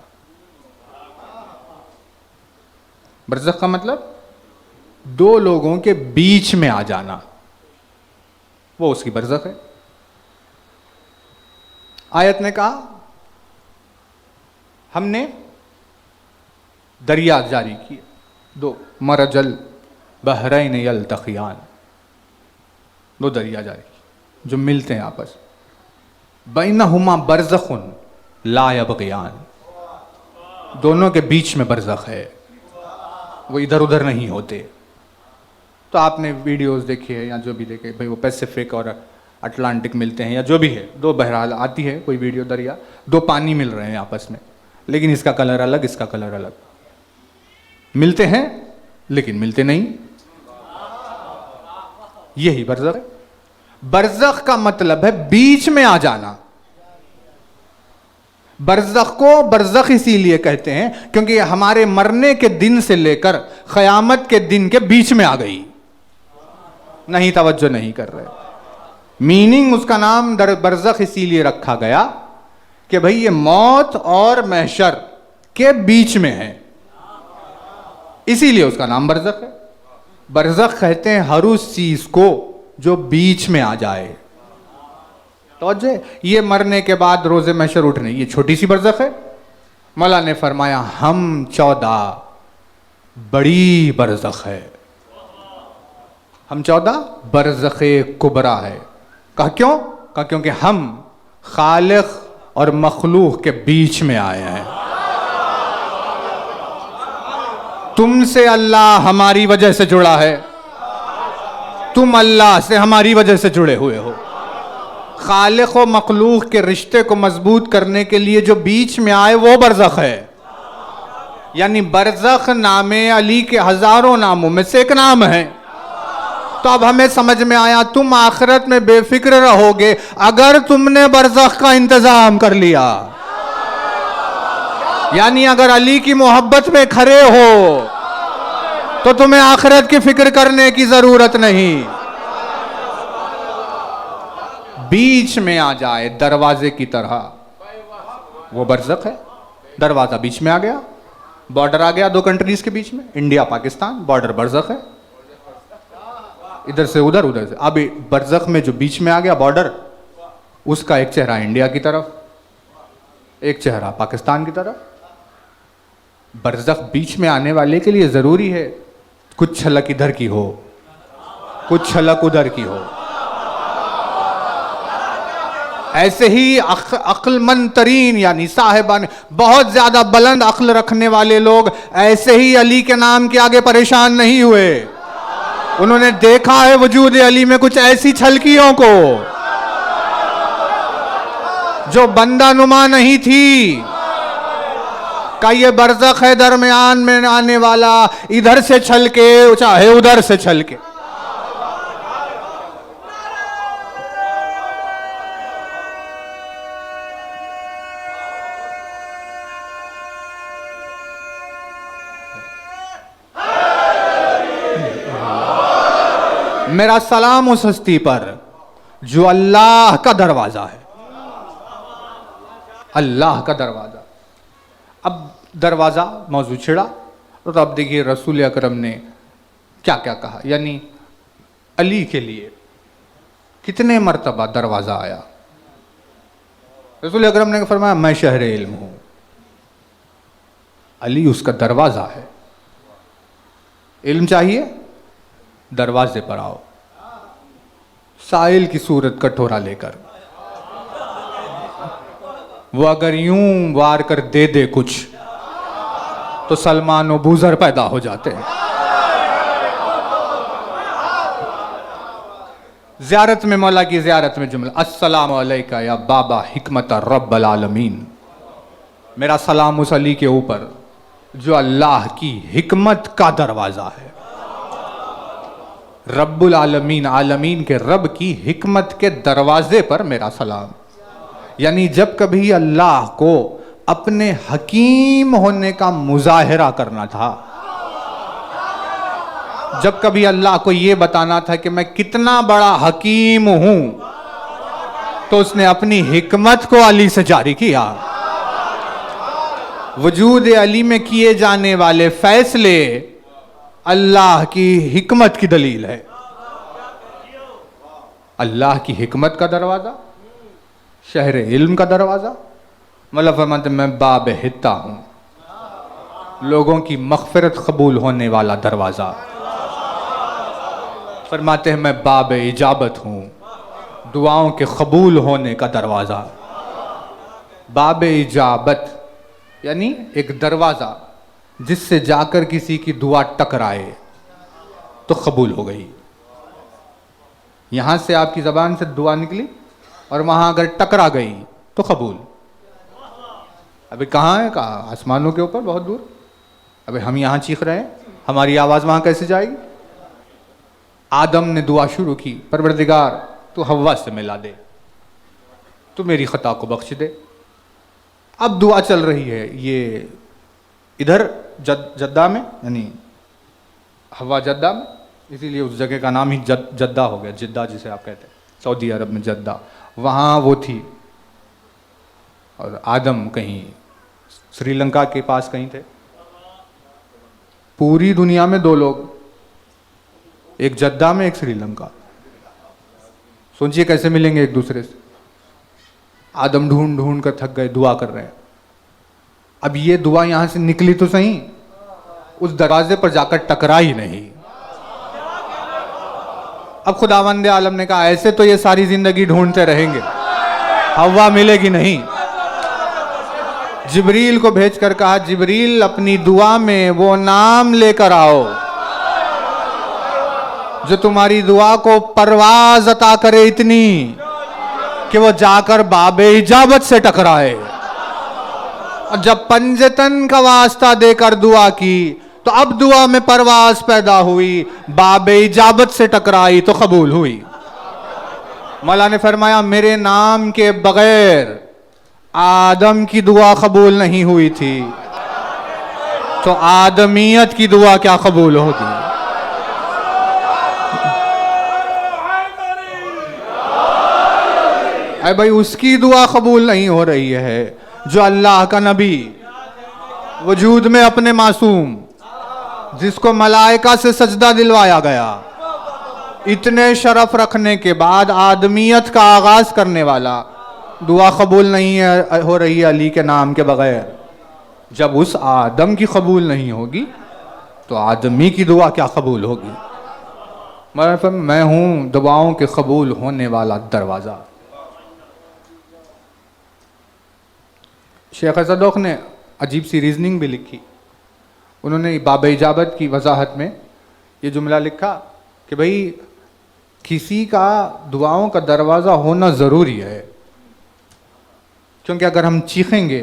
बरज़ख का मतलब दो लोगों के बीच में आ जाना, वो उसकी बरज़ख है। आयत ने कहा हमने दरिया जारी किए, दो मरजल बहरैन यल्तक़ियान, दो दरिया जारी जो मिलते हैं आपस। बैनहुमा बरज़ख़ुन ला यबग़ियान, दोनों के बीच में बरज़ख है, वो इधर उधर नहीं होते। तो आपने वीडियोस देखी है या जो भी देखे, भाई वो पैसिफिक और अटलांटिक मिलते हैं या जो भी है, दो बहरहाल आती है कोई वीडियो दरिया, दो पानी मिल रहे हैं आपस में, लेकिन इसका कलर अलग, इसका कलर अलग, मिलते हैं लेकिन मिलते नहीं। यही बरज़ख है। बरज़ख का मतलब है बीच में आ जाना। बरज़ख को बरज़ख इसीलिए कहते हैं क्योंकि हमारे मरने के दिन से लेकर क़यामत के दिन के बीच में आ गई। नहीं, तवज्जो नहीं कर रहे। मीनिंग उसका नाम बरज़ख इसीलिए रखा गया कि भाई ये मौत और महशर के बीच में है, इसीलिए उसका नाम बरज़ख है। बरज़ख कहते हैं हर उस चीज को जो बीच में आ जाए। तो ये मरने के बाद रोजे महशर उठने, ये छोटी सी बरज़ख है। मौला ने फरमाया हम 14 बड़ी बरज़ख है, हम 14 बरज़ख़े कुबरा है। कहा क्यों? कहा क्योंकि हम खालिक और मखलूक के बीच में आए हैं। तुमसे अल्लाह हमारी वजह से जुड़ा है, तुम अल्लाह से हमारी वजह से जुड़े हुए हो। खालिक और मखलूक के रिश्ते को मजबूत करने के लिए जो बीच में आए वो बरज़ख है। यानी बरज़ख नामे अली के हजारों नामों में से एक नाम है। तो अब हमें समझ में आया तुम आखिरत में बेफिक्र रहोगे अगर तुमने बरज़ख का इंतजाम कर लिया। यानी अगर अली की मोहब्बत में खड़े हो तो तुम्हें आखिरत की फिक्र करने की जरूरत नहीं। बीच में आ जाए दरवाजे की तरह, वो बरज़ख है। दरवाजा बीच में आ गया, बॉर्डर आ गया दो कंट्रीज के बीच में, इंडिया पाकिस्तान, बॉर्डर बरज़ख है, इधर से उधर, उधर से। अब बरज़ख में जो बीच में आ गया बॉर्डर, उसका एक चेहरा इंडिया की तरफ, एक चेहरा पाकिस्तान की तरफ। बरज़ख बीच में आने वाले के लिए जरूरी है कुछ छलक इधर की हो, कुछ छलक उधर की हो। ऐसे ही अक्लमंद तरीन यानी साहिबान, बहुत ज्यादा बुलंद अक्ल रखने वाले लोग ऐसे ही अली के नाम के आगे परेशान नहीं हुए। उन्होंने देखा है वजूद अली में कुछ ऐसी छलकियों को जो बंदा नुमा नहीं थी। का ये बरज़ख है दरमियान में आने वाला, इधर से छलके चाहे उधर से छलके। मेरा सलाम उस हस्ती पर जो अल्लाह का दरवाजा है, अल्लाह का दरवाजा। अब दरवाजा मौजू छिड़ा तो अब देखिए रसूल अकरम ने क्या क्या कहा। यानी अली के लिए कितने मर्तबा दरवाजा आया। रसूल अकरम ने फरमाया मैं शहर इल्म हूं, अली उसका दरवाजा है। इल्म चाहिए, दरवाजे पर आओ, साइल की सूरत कटोरा लेकर। वो अगर यूं वार कर दे दे कुछ तो सलमान और बूजर पैदा हो जाते हैं। ज़ियारत में, मौला की ज़ियारत में जुमला अस्सलामु अलैका या बाबा हिकमत रब्बल आलमीन। मेरा सलाम उस अली के ऊपर जो अल्लाह की हिकमत का दरवाज़ा है। रब्बुल आलमीन, आलमीन के रब की हिकमत के दरवाजे पर मेरा सलाम। यानी जब कभी अल्लाह को अपने हकीम होने का मुजाहिरा करना था, जब कभी अल्लाह को यह बताना था कि मैं कितना बड़ा हकीम हूं, तो उसने अपनी हिकमत को अली से जारी किया। वजूद अली में किए जाने वाले फैसले अल्लाह की हिकमत की दलील है। अल्लाह की हिकमत का दरवाजा, शहर इल्म का दरवाजा। मतलब फरमाते मैं बाब हित्ता हूं, लोगों की मग़फ़िरत कबूल होने वाला दरवाजा। फरमाते हैं मैं बाब इजाबत हूं, दुआओं के कबूल होने का दरवाजा। बाब इजाबत यानी एक दरवाजा जिससे जाकर किसी की दुआ टकराए तो कबूल हो गई। यहाँ से आपकी ज़बान से दुआ निकली और वहाँ अगर टकरा गई तो कबूल। अभी कहाँ है, कहाँ, आसमानों के ऊपर बहुत दूर। अभी हम यहाँ चीख रहे हैं, हमारी आवाज़ वहाँ कैसे जाएगी? आदम ने दुआ शुरू की, परवरदिगार तू हव्वा से मिला दे, तू मेरी खता को बख्श दे। अब दुआ चल रही है ये इधर जद्दा में, यानी हवा जद्दा में, इसीलिए उस जगह का नाम ही जद्दा हो गया, जिद्दा जिसे आप कहते हैं, सऊदी अरब में जद्दा। वहाँ वो थी और आदम कहीं श्रीलंका के पास कहीं थे। पूरी दुनिया में दो लोग, एक जद्दा में एक श्रीलंका। सोचिए कैसे मिलेंगे एक दूसरे से। आदम ढूंढ ढूंढ कर थक गए, दुआ कर रहे हैं। अब ये दुआ यहां से निकली तो सही, उस दरवाजे पर जाकर टकराई नहीं। अब खुदावंद आलम ने कहा ऐसे तो ये सारी जिंदगी ढूंढते रहेंगे, हवा मिलेगी नहीं। जिब्रील को भेजकर कहा, जिब्रील अपनी दुआ में वो नाम लेकर आओ जो तुम्हारी दुआ को परवाज अता करे इतनी कि वो जाकर बाबे इजाबत से टकराए। और जब पंजतन का वास्ता देकर दुआ की तो अब दुआ में परवाज पैदा हुई, बाबे इजाबत से टकराई तो कबूल हुई। मौला ने फरमाया मेरे नाम के बगैर आदम की दुआ कबूल नहीं हुई थी, तो आदमियत की दुआ क्या कबूल होगी? अरे भाई उसकी दुआ कबूल नहीं हो रही है जो अल्लाह का नबी, वजूद में अपने मासूम, जिसको मलाइका से सजदा दिलवाया गया, इतने शरफ रखने के बाद आदमियत का आगाज करने वाला, दुआ कबूल नहीं है हो रही है अली के नाम के बगैर। जब उस आदम की कबूल नहीं होगी तो आदमी की दुआ क्या कबूल होगी? मैं हूं दुआओं के कबूल होने वाला दरवाज़ा। शेख सदोख ने अजीब सी रीजनिंग भी लिखी। उन्होंने बाबे इजाबत की वजाहत में ये जुमला लिखा कि भाई किसी का दुआओं का दरवाज़ा होना ज़रूरी है, क्योंकि अगर हम चीखेंगे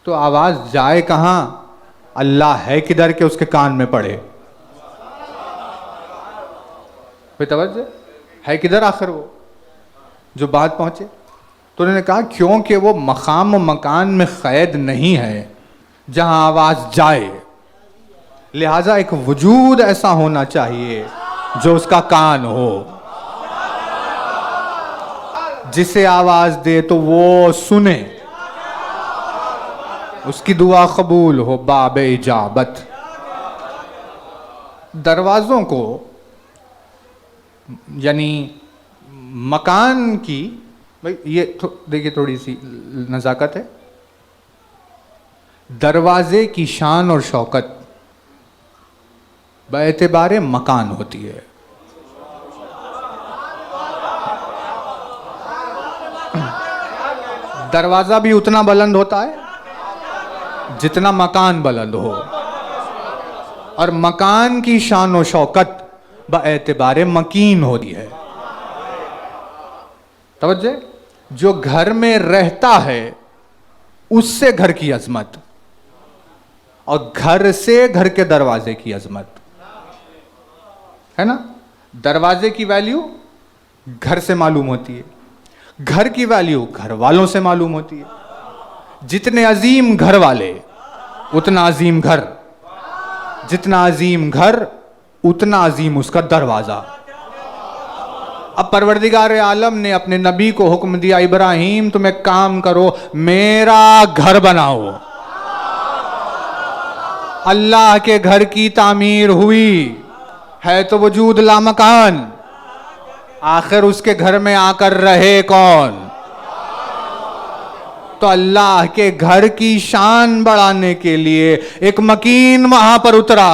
तो आवाज़ जाए कहाँ? अल्लाह है किधर के उसके कान में पड़े। भाई तवज्जो है किधर आखिर वो जो बात पहुँचे? तो उन्होंने कहा क्योंकि वो मकाम मकान में क़ैद नहीं है जहां आवाज़ जाए, लिहाजा एक वजूद ऐसा होना चाहिए जो उसका कान हो, जिसे आवाज़ दे तो वो सुने, उसकी दुआ कबूल हो, बाबे इजाबत। दरवाज़ों को यानी मकान की, भाई ये देखिए थोड़ी सी नज़ाकत है। दरवाजे की शान और शौकत बेएतबारे मकान होती है। दरवाजा भी उतना बुलंद होता है जितना मकान बुलंद हो, और मकान की शान और शौकत बेएतबारे मकीन होती है। तवज्जो, जो घर में रहता है उससे घर की अजमत, और घर से घर के दरवाजे की अजमत है ना। दरवाजे की वैल्यू घर से मालूम होती है, घर की वैल्यू घर वालों से मालूम होती है। जितने अजीम घर वाले उतना अजीम घर, जितना अजीम घर उतना अजीम उसका दरवाजा। अब परवरदिगार आलम ने अपने नबी को हुक्म दिया, इब्राहिम तुम एक काम करो, मेरा घर बनाओ। अल्लाह के घर की तामीर हुई है तो वजूद लामकान, आखिर उसके घर में आकर रहे कौन? तो अल्लाह के घर की शान बढ़ाने के लिए एक मकीन वहां पर उतरा,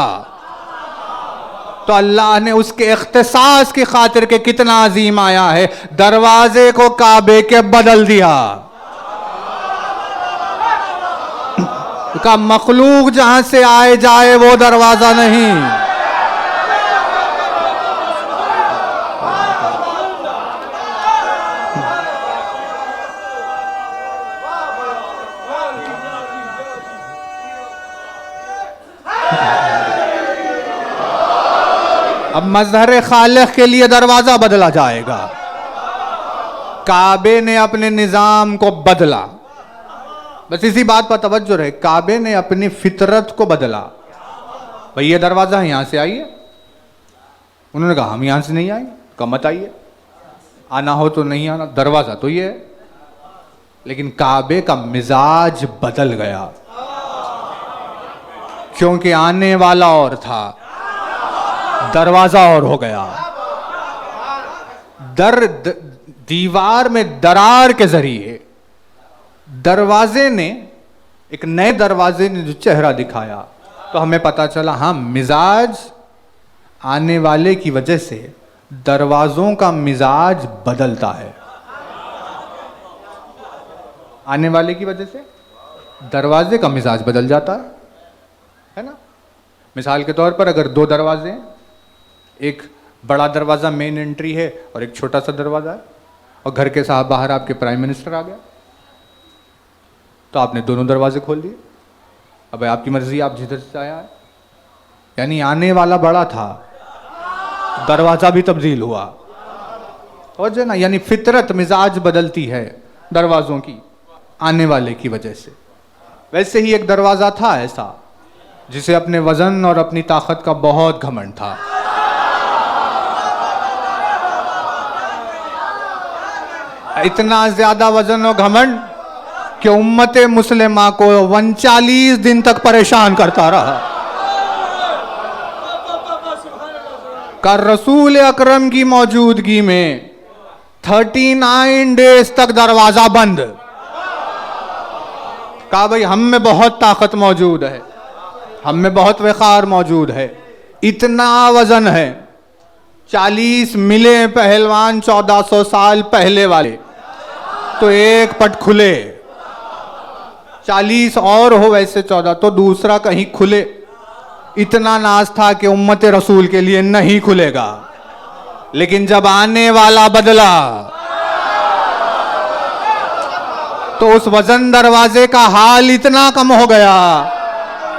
तो अल्लाह ने उसके इख्तिसास की खातिर के कितना अजीम आया है, दरवाजे को काबे के बदल दिया। का मखलूक जहां से आए जाए वो दरवाजा नहीं। अब मजहर खालिक के लिए दरवाजा बदला जाएगा। काबे ने अपने निजाम को बदला, बस इसी बात पर तवज्जो रहे, काबे ने अपनी फितरत को बदला। भाई ये दरवाजा यहां से आइए, उन्होंने कहा हम यहां से नहीं आए, कहा मत आइए, आना हो तो नहीं आना, दरवाजा तो ये है। लेकिन काबे का मिजाज बदल गया, क्योंकि आने वाला और था, दरवाजा और हो गया। दीवार में दरार के जरिए दरवाजे ने, एक नए दरवाजे ने जो चेहरा दिखाया, तो हमें पता चला हाँ, मिजाज आने वाले की वजह से दरवाजों का मिजाज बदलता है। आने वाले की वजह से दरवाजे का मिजाज बदल जाता है ना। मिसाल के तौर पर अगर दो दरवाजे हैं, एक बड़ा दरवाजा मेन एंट्री है और एक छोटा सा दरवाजा है, और घर के साहब बाहर आपके प्राइम मिनिस्टर आ गया, तो आपने दोनों दरवाजे खोल दिए। अब आपकी मर्जी, आप जिधर से आया है, यानी आने वाला बड़ा था, दरवाजा भी तब्दील हुआ। और जो ना, यानी फितरत मिजाज बदलती है दरवाजों की आने वाले की वजह से। वैसे ही एक दरवाजा था ऐसा जिसे अपने वजन और अपनी ताकत का बहुत घमंड था। इतना ज्यादा वजन और घमंड कि उम्मत मुस्लिमा को 39 दिन तक परेशान करता रहा। का रसूल अकरम की मौजूदगी में 39 डेज तक दरवाजा बंद। कहा भाई हम में बहुत ताकत मौजूद है, हम में बहुत वक़ार मौजूद है, इतना वजन है। 40 मिले पहलवान 1400 साल पहले वाले, तो एक पट खुले, 40 और हो वैसे 14 तो दूसरा कहीं खुले। इतना नाज था कि उम्मत रसूल के लिए नहीं खुलेगा। लेकिन जब आने वाला बदला तो उस वजन दरवाजे का हाल इतना कम हो गया,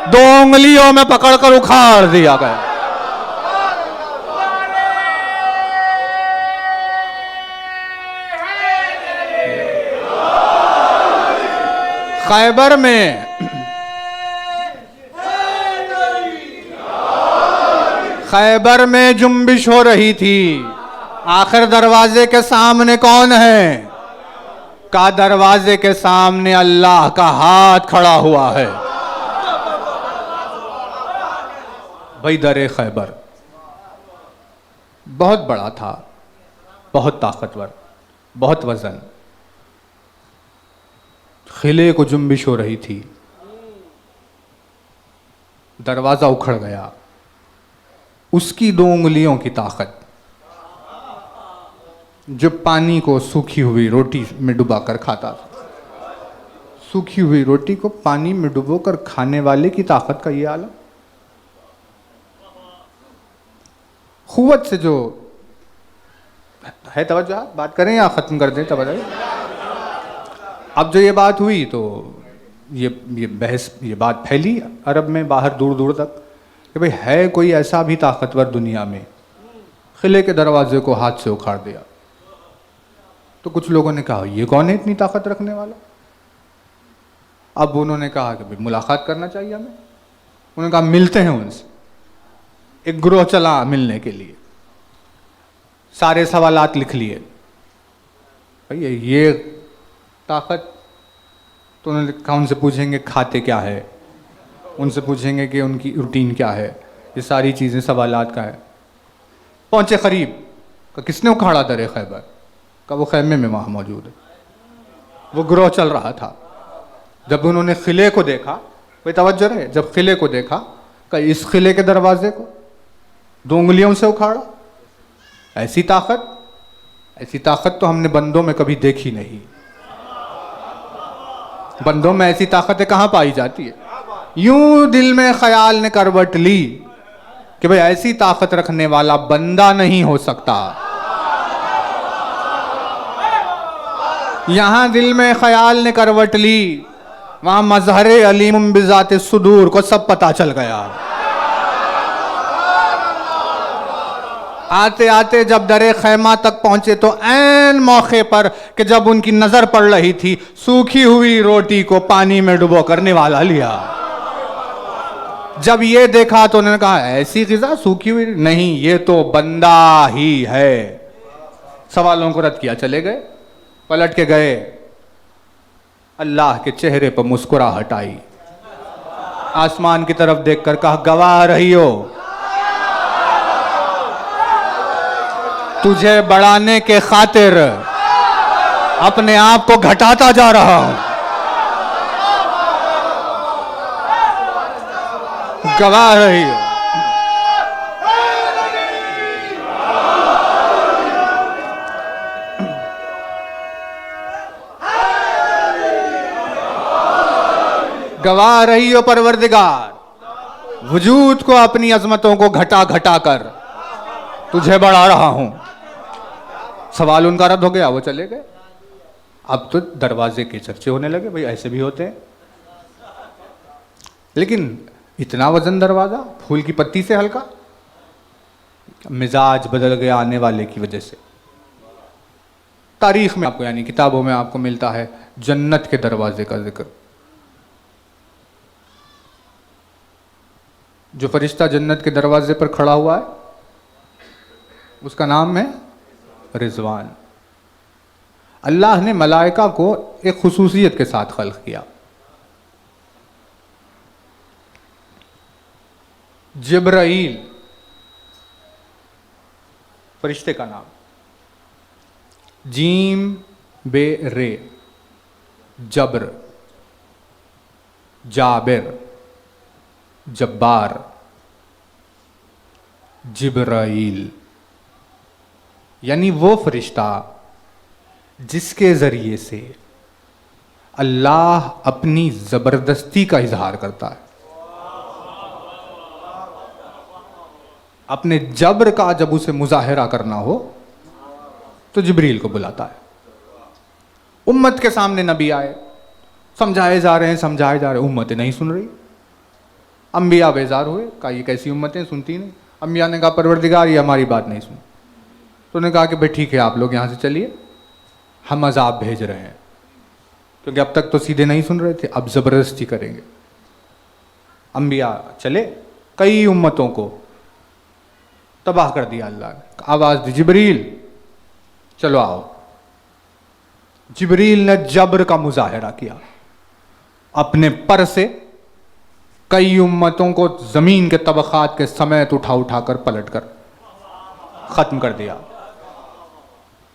2 उंगलियों में पकड़कर उखाड़ दिया गया। खैबर में जुम्बिश हो रही थी। आखिर दरवाजे के सामने कौन है? का दरवाजे के सामने अल्लाह का हाथ खड़ा हुआ है। भाई दरे खैबर बहुत बड़ा था, बहुत ताकतवर, बहुत वजन। खिले को जुम्बिश हो रही थी, दरवाजा उखड़ गया। उसकी 2 उंगलियों की ताकत जो पानी को सूखी हुई रोटी में डुबाकर खाता था, सूखी हुई रोटी को पानी में डुबोकर खाने वाले की ताकत का ये आलम। खुवत से जो है, तवज्जो बात करें या खत्म कर दें? तवज्जो। अब जो ये बात हुई तो ये बहस, ये बात फैली अरब में बाहर दूर दूर तक कि भाई है कोई ऐसा भी ताकतवर दुनिया में, किले के दरवाजे को हाथ से उखाड़ दिया। तो कुछ लोगों ने कहा ये कौन है इतनी ताकत रखने वाला? अब उन्होंने कहा कि भाई मुलाकात करना चाहिए हमें। उन्होंने कहा मिलते हैं उनसे। एक ग्रोह चला मिलने के लिए, सारे सवालात लिख लिए। भाई ये ताकत, तो उन्होंने कहा उनसे पूछेंगे खाते क्या है, उनसे पूछेंगे कि उनकी रूटीन क्या है, ये सारी चीज़ें सवालात का है। पहुँचे करीब, का किसने उखाड़ा दरे खैबर? का वो खैमे में वहाँ मौजूद है। वो ग्रोह चल रहा था। जब उन्होंने किले को देखा, भाई तवज्जो रहे, जब किले को देखा, का इस किले के दरवाजे को 2 उंगलियों से उखाड़ा। ऐसी ताकत तो हमने बंदों में कभी देखी नहीं। बंदों में ऐसी ताकतें कहाँ पाई जाती है? यूं दिल में ख्याल ने करवट ली कि भाई ऐसी ताकत रखने वाला बंदा नहीं हो सकता। यहां दिल में ख्याल ने करवट ली, वहां मजहरे अलीम बिजाते सुदूर को सब पता चल गया। आते आते जब दरे खैमा तक पहुंचे तो ऐन मौके पर कि जब उनकी नजर पड़ रही थी, सूखी हुई रोटी को पानी में डुबो कर निवाला लिया। जब ये देखा तो उन्होंने कहा ऐसी ग़िज़ा सूखी हुई नहीं, ये तो बंदा ही है। सवालों को रद्द किया, चले गए। पलट के गए, अल्लाह के चेहरे पर मुस्कुराहट आई। आसमान की तरफ देखकर कहा गवाह रही हो, तुझे बढ़ाने के खातिर अपने आप को घटाता जा रहा हूं। गवाह रही हो। गवाह रही हो परवरदिगार, वजूद को अपनी अजमतों को घटा घटा कर तुझे बढ़ा रहा हूं। सवाल उनका रद्द हो गया, वो चले गए। अब तो दरवाजे के चर्चे होने लगे, भाई ऐसे भी होते हैं। लेकिन इतना वजन दरवाजा, फूल की पत्ती से हल्का। मिजाज बदल गया आने वाले की वजह से। तारीख में आपको यानी किताबों में आपको मिलता है जन्नत के दरवाजे का जिक्र। जो फरिश्ता जन्नत के दरवाजे पर खड़ा हुआ है उसका नाम है रिजवान। अल्लाह ने मलाइका को एक खुसूसियत के साथ खल्क किया। जिब्राईल फरिश्ते का नाम, जीम बे रे, जब्र, जाबिर, जब्बार, जिब्राईल, यानी वो फरिश्ता जिसके जरिए से अल्लाह अपनी जबरदस्ती का इजहार करता है। अपने जब्र का जब उसे मुजाहिरा करना हो तो जिब्रील को बुलाता है। उम्मत के सामने नबी आए, समझाए जा रहे हैं, उम्मतें नहीं सुन रही। अंबिया बेजार हुए, कहा ये कैसी उम्मतें सुनती नहीं। अंबिया ने कहा परवरदिगार ये हमारी बात नहीं सुन। तो उन्होंने कहा कि भाई ठीक है, आप लोग यहाँ से चलिए, हम अजाब भेज रहे हैं, क्योंकि अब तक तो सीधे नहीं सुन रहे थे, अब ज़बरदस्ती करेंगे। अंबिया चले, कई उम्मतों को तबाह कर दिया अल्लाह ने। आवाज़ दी जिब्रील चलो आओ। जिब्रील ने जब्र का मुजाहिरा किया, अपने पर से कई उम्मतों को ज़मीन के तबक़ात के समेत उठा उठाकर पलट कर ख़त्म कर दिया।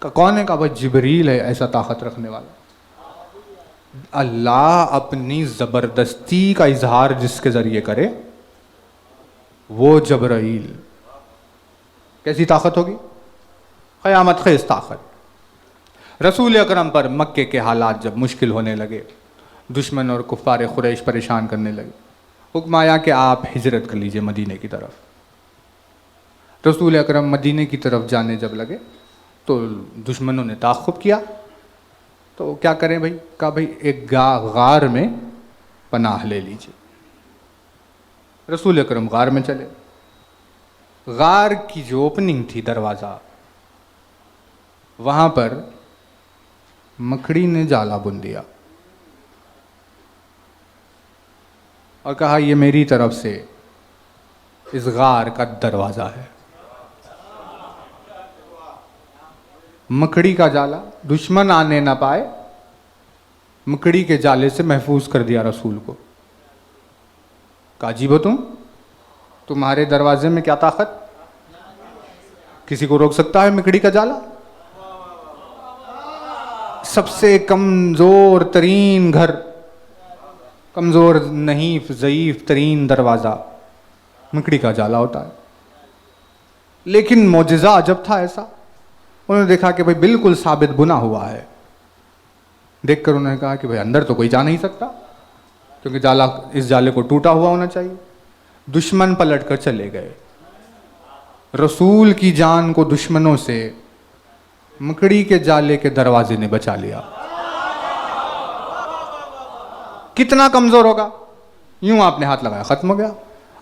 कौन है? कहा भाई जिब्रील है, ऐसा ताकत रखने वाला। अल्लाह अपनी ज़बरदस्ती का इजहार जिसके ज़रिए करे वो जिब्रील। कैसी ताकत होगी? क़यामत ख़ेज़ ताकत। रसूल अकरम पर मक्के के हालात जब मुश्किल होने लगे, दुश्मन और कुफ़ार क़ुरैश परेशान करने लगे, हुक्म आया कि आप हिजरत कर लीजिए मदीने की तरफ। रसूल अकरम मदीने की तरफ जाने जब लगे तो दुश्मनों ने ताक़ुब किया। तो क्या करें भाई? कहा भाई एक गार में पनाह ले लीजिए। रसूल अकरम गार में चले। गार की जो ओपनिंग थी, दरवाज़ा, वहाँ पर मकड़ी ने जाला बुन दिया और कहा ये मेरी तरफ से इस गार का दरवाज़ा है। मकड़ी का जाला, दुश्मन आने ना पाए, मकड़ी के जाले से महफूज कर दिया रसूल को। कहा अजीब हो तुम्हारे दरवाजे में क्या ताकत? किसी को रोक सकता है मकड़ी का जाला? सबसे कमज़ोर तरीन घर, कमज़ोर नहीं ज़ईफ़ तरीन दरवाज़ा मकड़ी का जाला होता है। लेकिन मोजिज़ा अजब था ऐसा। उन्होंने देखा कि भाई बिल्कुल साबित बुना हुआ है। देखकर उन्होंने कहा कि भाई अंदर तो कोई जा नहीं सकता, क्योंकि जाला, इस जाले को टूटा हुआ होना चाहिए। दुश्मन पलट कर चले गए। रसूल की जान को दुश्मनों से मकड़ी के जाले के दरवाजे ने बचा लिया। कितना कमजोर होगा? यूं आपने हाथ लगाया, खत्म हो गया।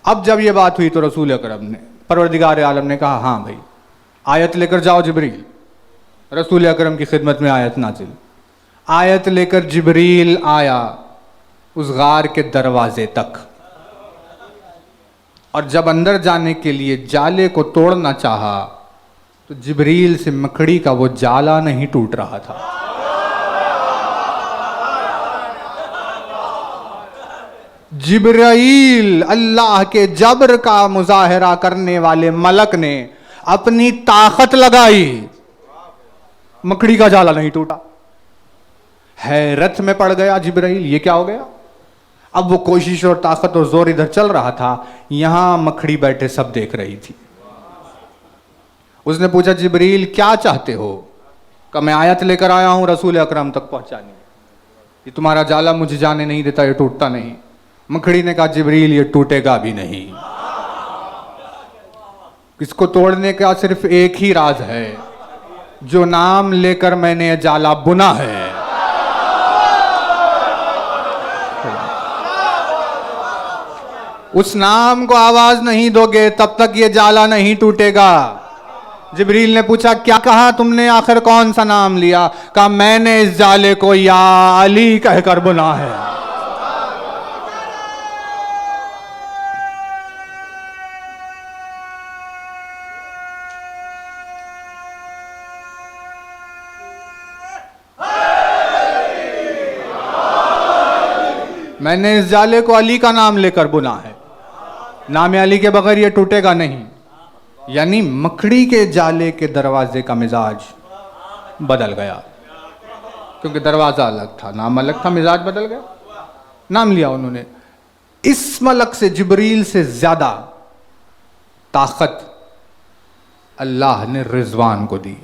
अब जब ये बात हुई तो रसूल अकरम ने, परवरदिगार आलम ने कहा हाँ भाई आयत लेकर जाओ जिब्रील। रसूल अकरम की खिदमत में आयत नाजिल। आयत लेकर जिब्रील आया उस गार के दरवाजे तक, और जब अंदर जाने के लिए जाले को तोड़ना चाहा तो जिब्रील से मकड़ी का वो जाला नहीं टूट रहा था। जिब्राईल अल्लाह के जबर का मुजाहरा करने वाले मलक ने अपनी ताकत लगाई, मकड़ी का जाला नहीं टूटा। हैरत में पड़ गया जिब्राईल, ये क्या हो गया। अब वो कोशिश और ताकत और जोर इधर चल रहा था, यहां मकड़ी बैठे सब देख रही थी। उसने पूछा जिब्रील क्या चाहते हो। कहा मैं आयत लेकर आया हूं रसूल अकरम तक पहुंचानी, ये तुम्हारा जाला मुझे जाने नहीं देता, ये टूटता नहीं। मकड़ी ने कहा जिब्रील ये टूटेगा भी नहीं, इसको तोड़ने का सिर्फ एक ही राज है, जो नाम लेकर मैंने ये जाला बुना है। उस नाम को आवाज नहीं दोगे तब तक ये जाला नहीं टूटेगा। जिब्रील ने पूछा क्या कहा तुमने, आखिर कौन सा नाम लिया। कहा मैंने इस जाले को या अली कहकर बुना है। मैंने इस जाले को अली का नाम लेकर बुना है, नाम अली के बगैर ये टूटेगा नहीं। यानी मकड़ी के जाले के दरवाजे का मिजाज बदल गया, क्योंकि दरवाजा अलग था, नाम अलग था, मिजाज बदल गया, नाम लिया उन्होंने। इस मलक से, जिब्रील से ज्यादा ताकत अल्लाह ने रिजवान को दी।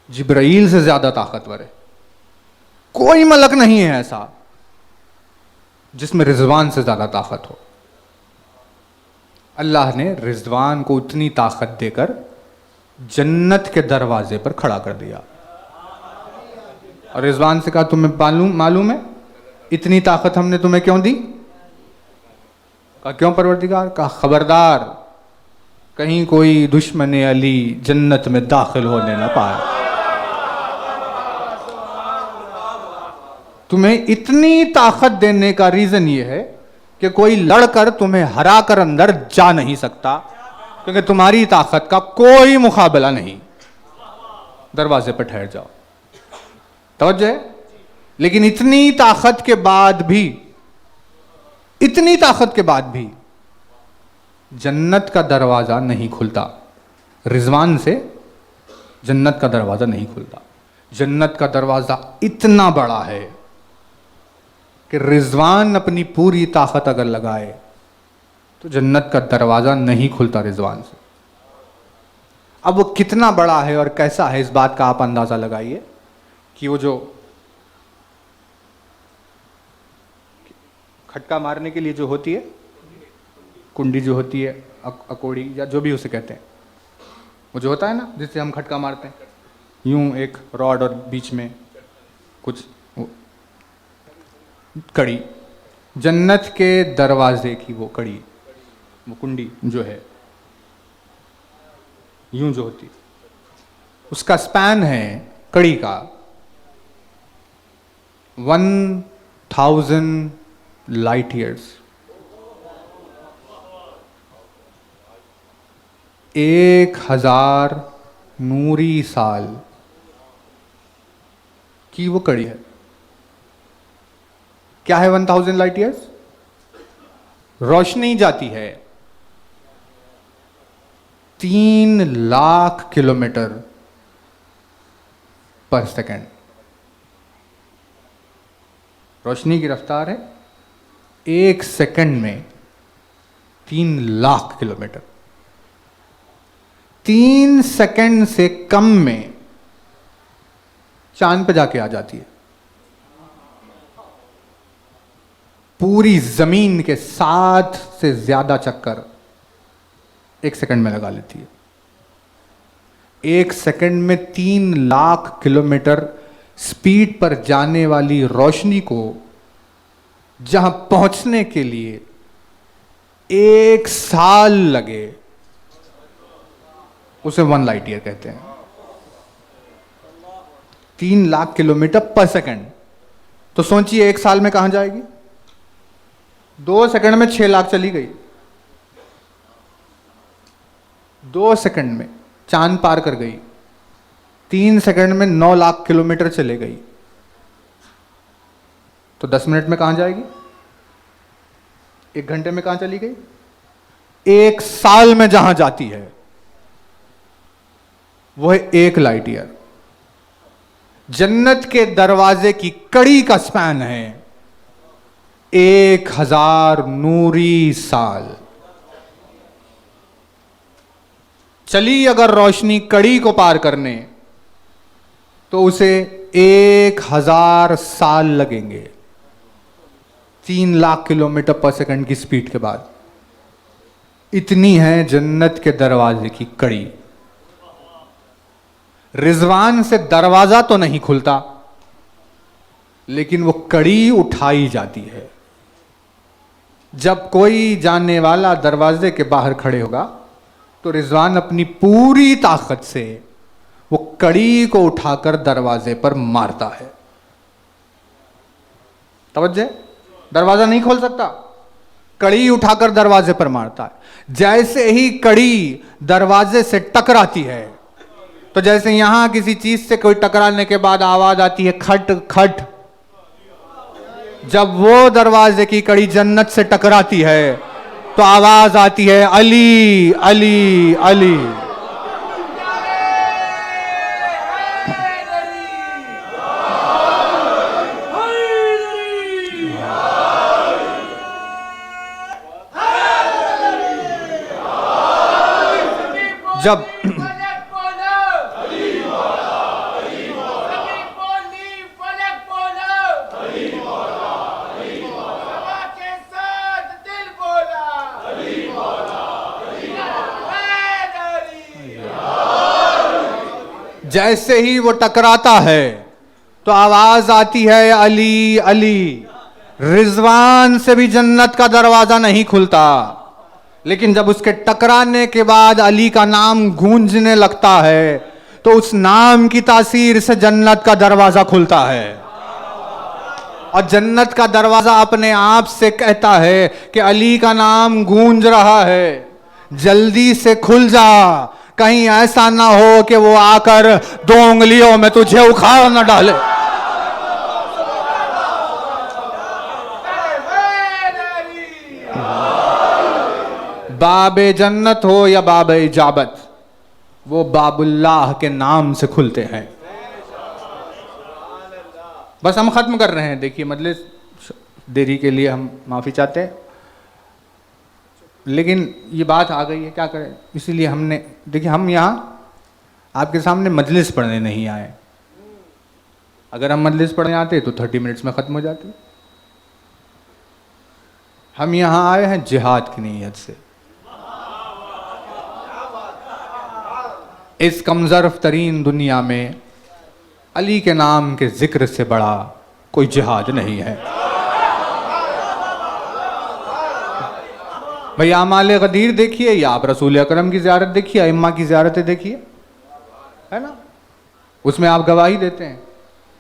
जिब्रील से ज्यादा ताकतवर है, कोई मलक नहीं है ऐसा जिसमें रिजवान से ज्यादा ताकत हो। अल्लाह ने रिजवान को उतनी ताकत देकर जन्नत के दरवाजे पर खड़ा कर दिया, और रिजवान से कहा तुम्हें मालूम है इतनी ताकत हमने तुम्हें क्यों दी। कहा क्यों परवरदिगार। कहा खबरदार कहीं कोई दुश्मन अली जन्नत में दाखिल होने ना पाए। तुम्हें इतनी ताकत देने का रीजन यह है कि कोई लड़कर तुम्हें हरा कर अंदर जा नहीं सकता, क्योंकि तुम्हारी ताकत का कोई मुकाबला नहीं। दरवाजे पर ठहर जाओ, तवज्जो है। लेकिन इतनी ताकत के बाद भी जन्नत का दरवाजा नहीं खुलता। रिजवान से जन्नत का दरवाजा नहीं खुलता। जन्नत का दरवाजा इतना बड़ा है कि रिजवान अपनी पूरी ताकत अगर लगाए तो जन्नत का दरवाजा नहीं खुलता रिजवान से। अब वो कितना बड़ा है और कैसा है, इस बात का आप अंदाजा लगाइए कि वो जो खटका मारने के लिए जो होती है कुंडी, जो होती है अकोड़ी या जो भी उसे कहते हैं, वो जो होता है ना जिससे हम खटका मारते हैं, यूं एक रॉड और बीच में कुछ कड़ी, जन्नत के दरवाजे की वो कड़ी, वो कुंडी जो है यूं जो होती, उसका स्पैन है कड़ी का 1000 लाइट ईयर्स। 1000 नूरी साल की वो कड़ी है। क्या है 1000 लाइट ईयर्स? रोशनी जाती है 3 लाख किलोमीटर पर सेकंड। रोशनी की रफ्तार है 1 सेकंड में 3 लाख किलोमीटर। 3 सेकंड से कम में चांद पे जाके आ जाती है। पूरी जमीन के 7 से ज्यादा चक्कर 1 सेकंड में लगा लेती है। 1 सेकंड में 3 लाख किलोमीटर स्पीड पर जाने वाली रोशनी को जहां पहुंचने के लिए 1 साल लगे, उसे 1 लाइट ईयर कहते हैं। 3 लाख किलोमीटर पर सेकंड। तो सोचिए 1 साल में कहां जाएगी? 2 सेकंड में 6 लाख चली गई। 2 सेकंड में चांद पार कर गई। 3 सेकंड में 9 लाख किलोमीटर चले गई। तो 10 मिनट में कहां जाएगी? 1 घंटे में कहां चली गई? 1 साल में जहां जाती है वो है 1 लाइट ईयर। जन्नत के दरवाजे की कड़ी का स्पैन है 1000 नूरी साल। चली अगर रोशनी कड़ी को पार करने तो उसे 1000 साल लगेंगे 3 लाख किलोमीटर पर सेकंड की स्पीड के बाद। इतनी है जन्नत के दरवाजे की कड़ी। रिजवान से दरवाजा तो नहीं खुलता, लेकिन वो कड़ी उठाई जाती है। जब कोई जानने वाला दरवाजे के बाहर खड़े होगा तो रिजवान अपनी पूरी ताकत से वो कड़ी को उठाकर दरवाजे पर मारता है। तवज्जो, दरवाजा नहीं खोल सकता, कड़ी उठाकर दरवाजे पर मारता है। जैसे ही कड़ी दरवाजे से टकराती है, तो जैसे यहां किसी चीज से कोई टकराने के बाद आवाज आती है खट खट, जब वो दरवाजे की कड़ी जन्नत से टकराती है तो आवाज आती है अली अली अली। जब जैसे ही वो टकराता है तो आवाज आती है अली अली। रिजवान से भी जन्नत का दरवाजा नहीं खुलता, लेकिन जब उसके टकराने के बाद अली का नाम गूंजने लगता है तो उस नाम की तासीर से जन्नत का दरवाजा खुलता है। और जन्नत का दरवाजा अपने आप से कहता है कि अली का नाम गूंज रहा है, जल्दी से खुल जा, कहीं ऐसा ना हो कि वो आकर 2 उंगलियों में तुझे उखाड़ न डाले। बाबे जन्नत हो या बाबे इजाबत, वो बाबुल्लाह के नाम से खुलते हैं। बस हम खत्म कर रहे हैं। देखिए मजलिस देरी के लिए हम माफी चाहते हैं, लेकिन ये बात आ गई है, क्या करें। इसीलिए हमने, देखिए हम यहाँ आपके सामने मजलिस पढ़ने नहीं आए। अगर हम मजलिस पढ़ने आते तो 30 मिनट्स में ख़त्म हो जाती। हम यहाँ आए हैं जिहाद की नीयत से। इस कमज़र्फ तरीन दुनिया में अली के नाम के जिक्र से बड़ा कोई जिहाद नहीं है। भाई आमाल गदीर देखिए, या आप रसूल अकरम की ज़ियारत देखिए, अइम्मा की ज़ियारतें देखिए, है ना, उसमें आप गवाही देते हैं।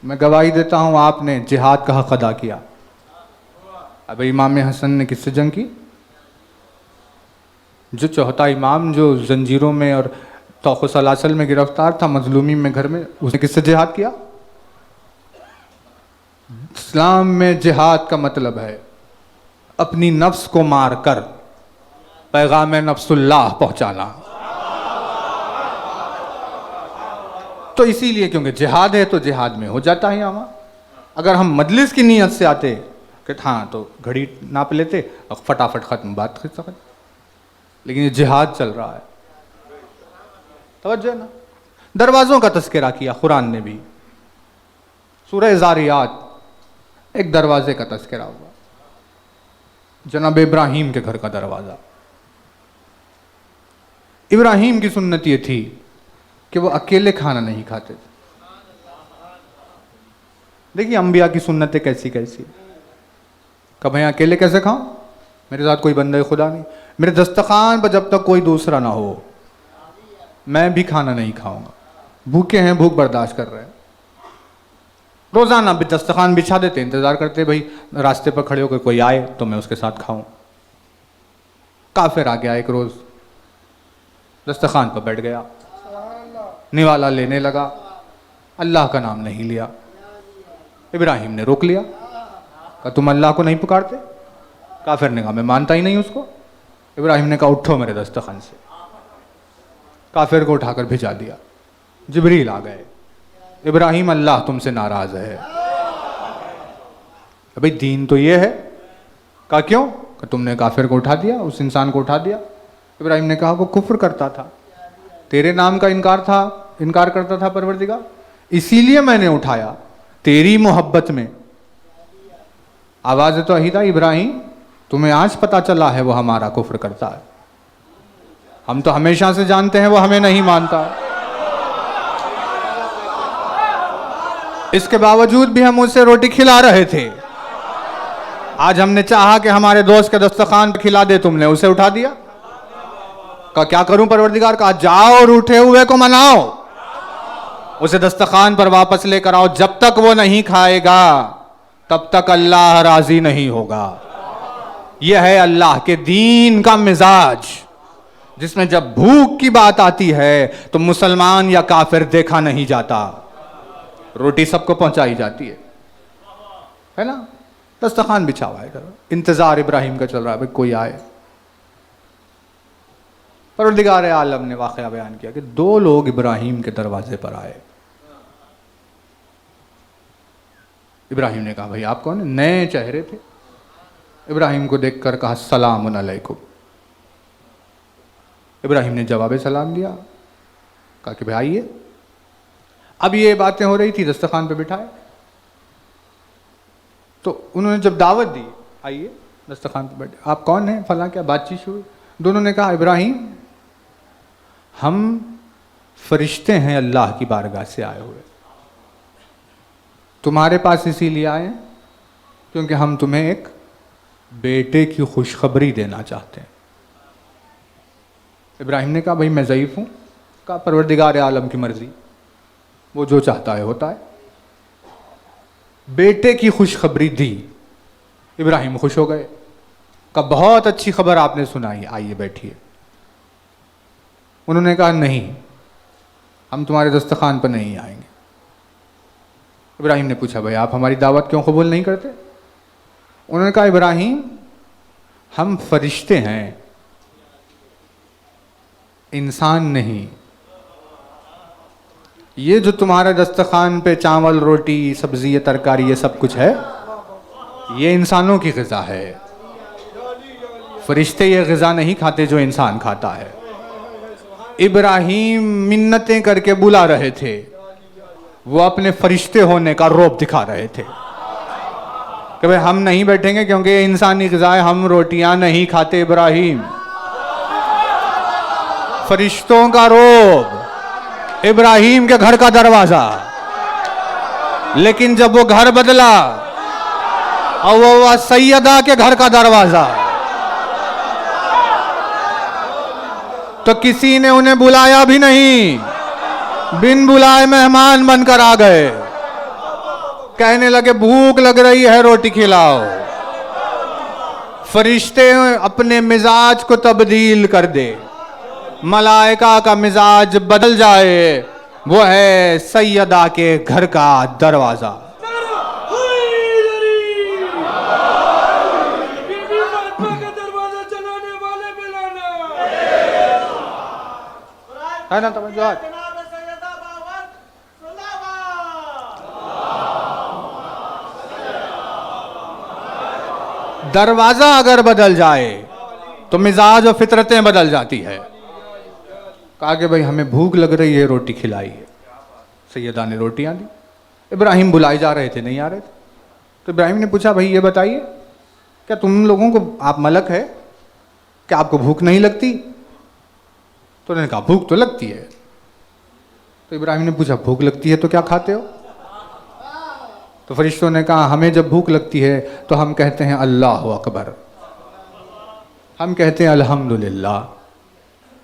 मैं गवाही देता हूँ आपने जिहाद का हक अदा किया। अब इमाम हसन ने किससे जंग की? जो चौथा इमाम जो जंजीरों में और तौक़ सलासल में गिरफ्तार था, मजलूमी में घर में, उसने किससे जिहाद किया? इस्लाम में जिहाद का मतलब है अपनी नफ्स को मार कर पैगाम नफ्सुल्लाह पहुंचाना। तो इसीलिए क्योंकि जिहाद है तो जिहाद में हो जाता है यहाँ। अगर हम मजलिस की नीयत से आते कि हाँ तो घड़ी नाप लेते और फटाफट ख़त्म, बात खत्म। लेकिन ये जिहाद चल रहा है। तवज्जो ना। दरवाज़ों का तज़किरा किया कुरान ने भी। सूरह ज़ारियात एक दरवाजे का तज़किरा हुआ, जनाब इब्राहीम के घर का दरवाज़ा। इब्राहीम की सुन्नत ये थी कि वो अकेले खाना नहीं खाते थे। देखिए अंबिया की सुन्नतें कैसी कैसी। कब मैं अकेले कैसे खाऊं? मेरे साथ कोई बंदा खुदा नहीं, मेरे दस्तरखान पर जब तक कोई दूसरा ना हो। मैं भी खाना नहीं खाऊंगा। भूखे हैं, भूख बर्दाश्त कर रहे हैं। रोज़ाना भी दस्तरखान बिछा देते, इंतज़ार करते भाई रास्ते पर खड़े होकर कोई आए तो मैं उसके साथ खाऊं। काफिर आ गया एक रोज़, दस्तरखान पर बैठ गया, निवाला लेने लगा, अल्लाह का नाम नहीं लिया। इब्राहिम ने रोक लिया, कहा तुम अल्लाह को नहीं पुकारते? काफिर ने कहा मैं मानता ही नहीं उसको। इब्राहिम ने कहा उठो मेरे दस्तरखान से। काफिर को उठाकर भिजा दिया। जिब्रील आ गए, इब्राहिम अल्लाह तुमसे नाराज है। भाई दीन तो ये है। कहा क्यों? कि तुमने काफिर को उठा दिया, उस इंसान को उठा दिया। इब्राहिम ने कहा वो कुफ्र करता था, तेरे नाम का इनकार करता था परवरदिगार, इसीलिए मैंने उठाया तेरी मोहब्बत में। आवाज तो यही था, इब्राहिम तुम्हें आज पता चला है वो हमारा कुफ्र करता है, हम तो हमेशा से जानते हैं वो हमें नहीं मानता। इसके बावजूद भी हम उसे रोटी खिला रहे थे। आज हमने चाहा कि हमारे दोस्त के दस्तरखान पे खिला दे, तुमने उसे उठा दिया। कहा क्या करूं परवरदिगार? कहा जाओ और उठे हुए को मनाओ, उसे दस्तरखान पर वापस लेकर आओ। जब तक वो नहीं खाएगा तब तक अल्लाह राजी नहीं होगा। यह है अल्लाह के दीन का मिजाज, जिसमें जब भूख की बात आती है तो मुसलमान या काफिर देखा नहीं जाता, रोटी सबको पहुंचाई जाती है ना। दस्तरखान बिछा हुआ है, इंतजार इब्राहिम का चल रहा है भाई कोई आए। परवरदिगार आलम ने वाकया बयान किया कि 2 लोग इब्राहिम के दरवाजे पर आए। इब्राहिम ने कहा भाई आप कौन है? नए चेहरे थे। इब्राहिम को देखकर कहा सलामुन अलैकुम। इब्राहिम ने जवाब सलाम दिया, कहा कि भाई आइए। अब ये बातें हो रही थी, दस्तरखान पे बिठाए तो उन्होंने जब दावत दी आइए दस्तरखान पे बैठे, आप कौन हैं फला, क्या बातचीत शुरू। दोनों ने कहा इब्राहिम हम फरिश्ते हैं अल्लाह की बारगाह से आए हुए, तुम्हारे पास इसीलिए आए हैं क्योंकि हम तुम्हें एक बेटे की खुशखबरी देना चाहते हैं। इब्राहिम ने कहा भाई मैं ज़ईफ़ हूँ। कहा परवरदिगार आलम की मर्जी, वो जो चाहता है होता है। बेटे की खुशखबरी दी, इब्राहिम खुश हो गए। कहा बहुत अच्छी खबर आपने सुनाई, आइए बैठिए। उन्होंने कहा नहीं, हम तुम्हारे दस्तरखान पर नहीं आएंगे। इब्राहिम ने पूछा भाई आप हमारी दावत क्यों कबूल नहीं करते? उन्होंने कहा इब्राहिम हम फरिश्ते हैं, इंसान नहीं। ये जो तुम्हारे दस्तरखान पे चावल रोटी सब्जी तरकारी ये सब कुछ है, ये इंसानों की ग़िज़ा है। फरिश्ते ये ग़िज़ा नहीं खाते जो इंसान खाता है। इब्राहिम मिन्नतें करके बुला रहे थे, वो अपने फरिश्ते होने का रौब दिखा रहे थे कि भाई हम नहीं बैठेंगे क्योंकि ये इंसानी ग़िज़ा है, हम रोटियां नहीं खाते। इब्राहिम फरिश्तों का रौब, इब्राहिम के घर का दरवाजा। लेकिन जब वो घर बदला और वो सैयदा के घर का दरवाजा, तो किसी ने उन्हें बुलाया भी नहीं, बिन बुलाए मेहमान बनकर आ गए। कहने लगे भूख लग रही है रोटी खिलाओ। फरिश्ते अपने मिजाज को तब्दील कर दे, मलाइका का मिजाज बदल जाए, वो है सैयदा के घर का दरवाजा। है ना तवज्जो? दरवाजा अगर बदल जाए तो मिजाज और फितरतें बदल जाती है। कहा कि भाई हमें भूख लग रही है, रोटी खिलाइए। सैयदा ने रोटियां दी। इब्राहिम बुलाए जा रहे थे, नहीं आ रहे थे। तो इब्राहिम ने पूछा भाई ये बताइए क्या तुम लोगों को, आप मलक है, क्या आपको भूख नहीं लगती? तो उन्होंने कहा भूख तो लगती है। तो इब्राहिम ने पूछा भूख लगती है तो क्या खाते हो? तो फरिश्तों ने कहा हमें जब भूख लगती है तो हम कहते हैं अल्लाह अकबर, हम कहते हैं अल्हम्दुलिल्लाह,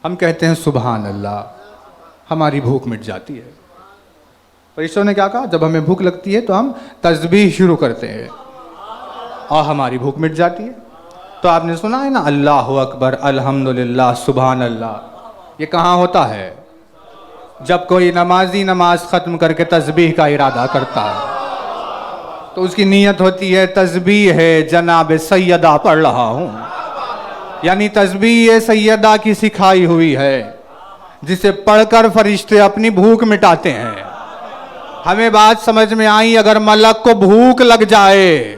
हम कहते हैं सुबहान अल्लाह, हमारी भूख मिट जाती है। फरिश्तों ने क्या कहा, जब हमें भूख लगती है तो हम तस्बीह शुरू करते हैं और हमारी भूख मिट जाती है। तो आपने सुना है ना, अल्लाह अकबर, अल्हम्दुलिल्लाह, सुभान अल्लाह। ये कहाँ होता है? जब कोई नमाजी नमाज खत्म करके तस्बीह का इरादा करता है तो उसकी नीयत होती है तस्बीह है जनाब सैयदा पढ़ रहा हूँ, यानी तस्बीह सैयदा की सिखाई हुई है, जिसे पढ़कर फरिश्ते अपनी भूख मिटाते हैं। हमें बात समझ में आई? अगर मलक को भूख लग जाए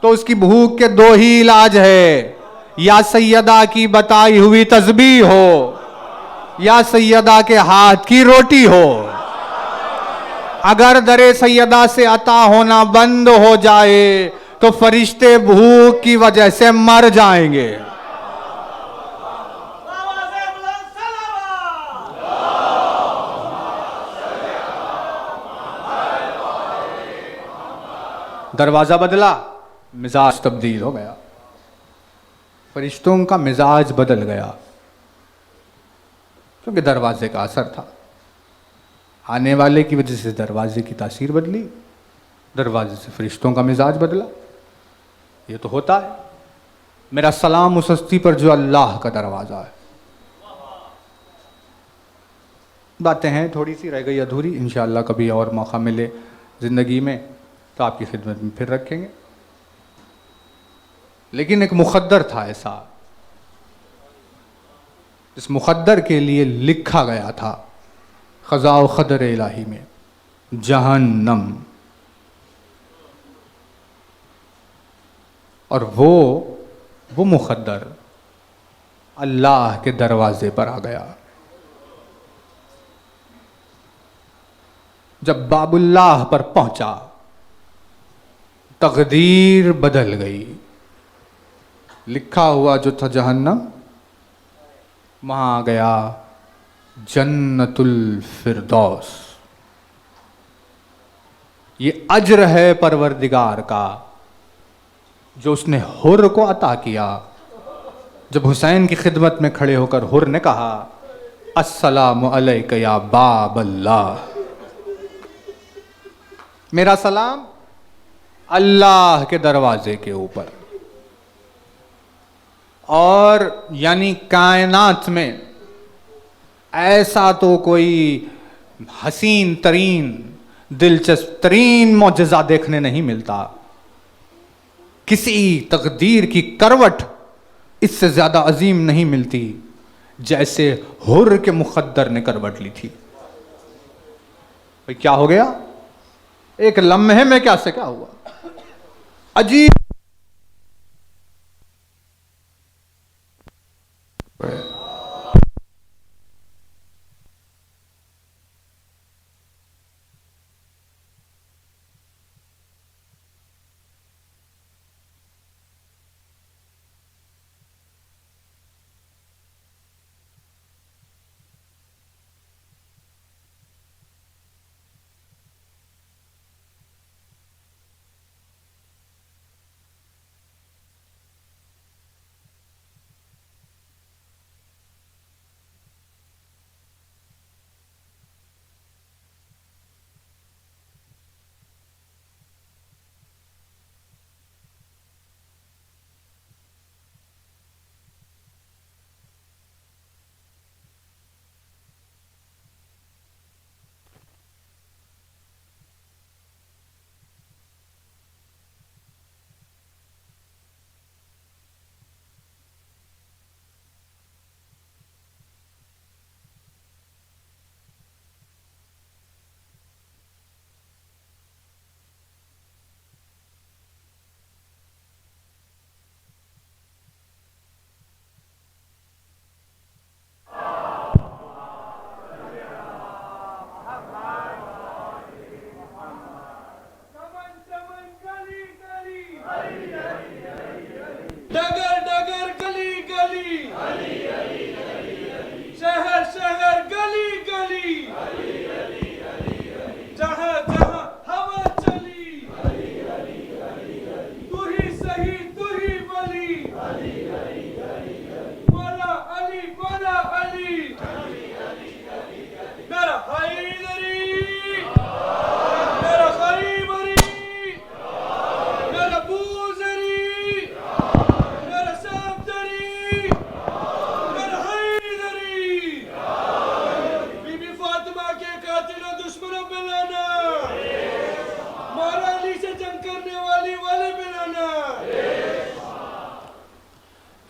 तो उसकी भूख के दो ही इलाज है, या सैयदा की बताई हुई तस्बीह हो या सैयदा के हाथ की रोटी हो। अगर दरे सैयदा से अता होना बंद हो जाए तो फरिश्ते भूख की वजह से मर जाएंगे। दरवाजा बदला, मिजाज तब्दील हो गया, फरिश्तों का मिजाज बदल गया, क्योंकि दरवाजे का असर था। आने वाले की वजह से दरवाजे की तासीर बदली, दरवाजे से फरिश्तों का मिजाज बदला। ये तो होता है। मेरा सलाम उस हस्ती पर जो अल्लाह का दरवाजा है। बातें हैं, थोड़ी सी रह गई अधूरी, इंशाअल्लाह कभी और मौका मिले ज़िंदगी में तो आपकी खिदमत में फिर रखेंगे। लेकिन एक मुक़द्दर था ऐसा, इस मुक़द्दर के लिए लिखा गया था क़ज़ा व क़दर इलाही में, जहन्नम। और वो मुक़द्दर अल्लाह के दरवाजे पर आ गया। जब बाबुल्लाह पर पहुंचा, तकदीर बदल गई। लिखा हुआ जो था जहन्नम, वहां आ गया जन्नतुल फिरदौस। ये अज्र है परवरदिगार का जो उसने हुर को अता किया। जब हुसैन की खिदमत में खड़े होकर हुर ने कहा, अस्सलामु अलैका या बाब अल्लाह, मेरा सलाम अल्लाह के दरवाजे के ऊपर। और यानी कायनात में ऐसा तो कोई हसीन तरीन, दिलचस्प तरीन मौजज़ा देखने नहीं मिलता। किसी तकदीर की करवट इससे ज्यादा अजीम नहीं मिलती जैसे हुर के मुक़द्दर ने करवट ली थी। भाई क्या हो गया? एक लम्हे में क्या से क्या हुआ, अजीब।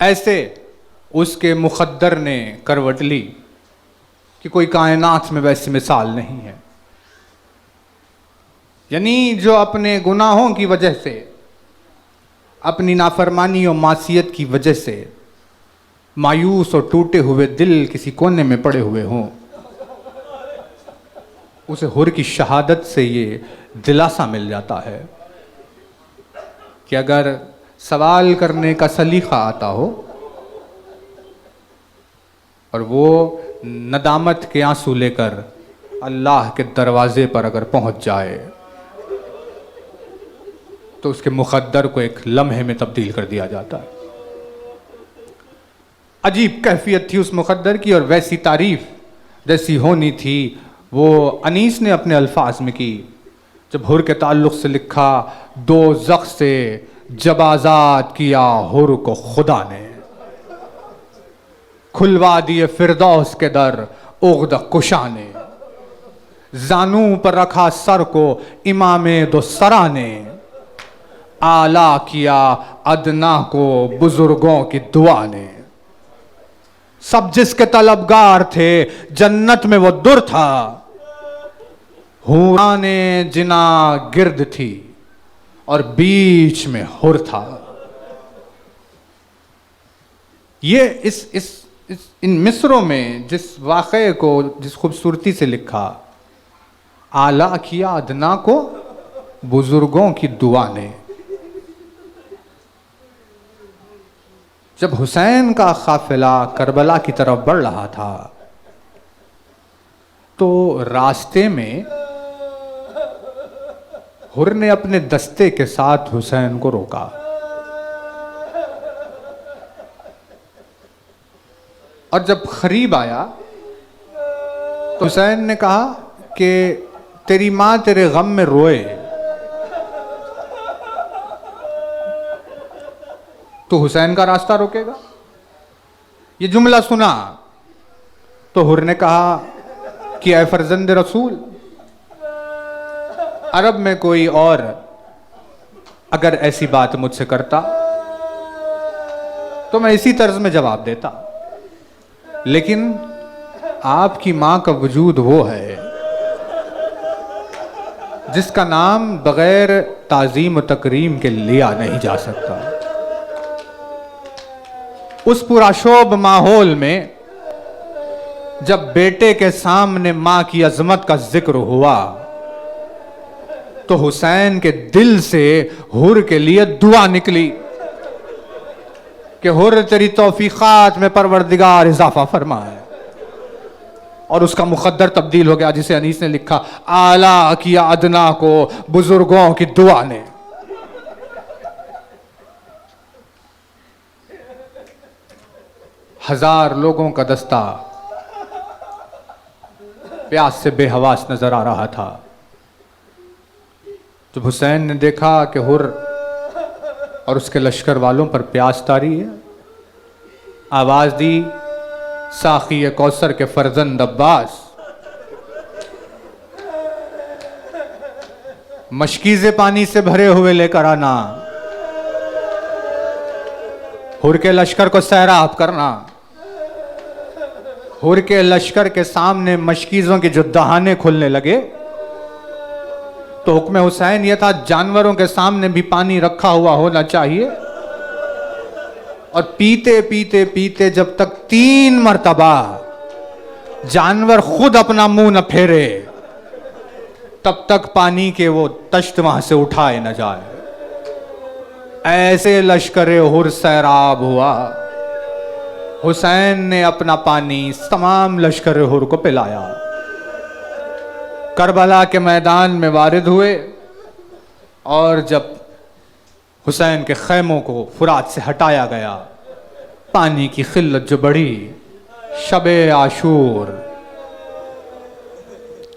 ऐसे उसके मुक़द्दर ने करवट ली कि कोई कायनात में वैसी मिसाल नहीं है। यानी जो अपने गुनाहों की वजह से, अपनी नाफरमानी और मासियत की वजह से मायूस और टूटे हुए दिल किसी कोने में पड़े हुए हों, उसे हुर की शहादत से ये दिलासा मिल जाता है कि अगर सवाल करने का सलीका आता हो और वो नदामत के आंसू लेकर अल्लाह के दरवाजे पर अगर पहुंच जाए तो उसके मुक़द्दर को एक लम्हे में तब्दील कर दिया जाता है। अजीब कैफियत थी उस मुक़द्दर की, और वैसी तारीफ जैसी होनी थी वो अनीस ने अपने अल्फाज में की जब हुर के ताल्लुक़ से लिखा, दो ज़ख़ से जब आज़ाद किया हुर को खुदा ने, खुलवा दिए फिरदौस के दर उग़्द कुशा ने, जानू पर रखा सर को इमामे दो सरा ने, आला किया अदना को बुजुर्गों की दुआ ने, सब जिसके तलबगार थे जन्नत में वो दुर था, हूराने जिना गिर्द थी और बीच में हुर था। ये इन मिसरों में जिस वाक़े को जिस खूबसूरती से लिखा, आला किया अदना को बुजुर्गों की दुआ ने। जब हुसैन का काफिला करबला की तरफ बढ़ रहा था तो रास्ते में हुर ने अपने दस्ते के साथ हुसैन को रोका। और जब करीब आया तो हुसैन ने कहा कि तेरी माँ तेरे गम में रोए तो हुसैन का रास्ता रोकेगा? ये जुमला सुना तो हुर ने कहा कि ऐ फर्जंद रसूल, अरब में कोई और अगर ऐसी बात मुझसे करता तो मैं इसी तर्ज में जवाब देता, लेकिन आपकी मां का वजूद वो है जिसका नाम बगैर ताजीम और तकरीम के लिया नहीं जा सकता। उस पुराशोभ माहौल में जब बेटे के सामने मां की अजमत का जिक्र हुआ तो हुसैन के दिल से हुर के लिए दुआ निकली कि हुर तेरी तौफीकात में परवरदिगार इजाफा फरमाए। और उसका मुक़द्दर तब्दील हो गया, जिसे अनीस ने लिखा, आला किया अदना को बुजुर्गों की दुआ ने। हजार लोगों का दस्ता प्यास से बेहवास नजर आ रहा था। जब हुसैन ने देखा कि हुर और उसके लश्कर वालों पर प्यास तारी है, आवाज दी, साखी कौसर के फर्जंद अब्बास, मशकीज़े पानी से भरे हुए लेकर आना, हुर के लश्कर को सैराब करना। हुर के लश्कर के सामने मशकीज़ों के जो दहाने खुलने लगे तो हुक्म हुसैन यह था, जानवरों के सामने भी पानी रखा हुआ होना चाहिए। और पीते पीते पीते जब तक 3 मर्तबा जानवर खुद अपना मुंह न फेरे तब तक पानी के वो तश्त वहां से उठाए न जाए। ऐसे लश्कर हुर सैराब हुआ। हुसैन ने अपना पानी तमाम लश्कर हुर को पिलाया। करबला के मैदान में वारिद हुए और जब हुसैन के खैमों को फुरात से हटाया गया, पानी की किल्लत जो बढ़ी, शबे आशूर,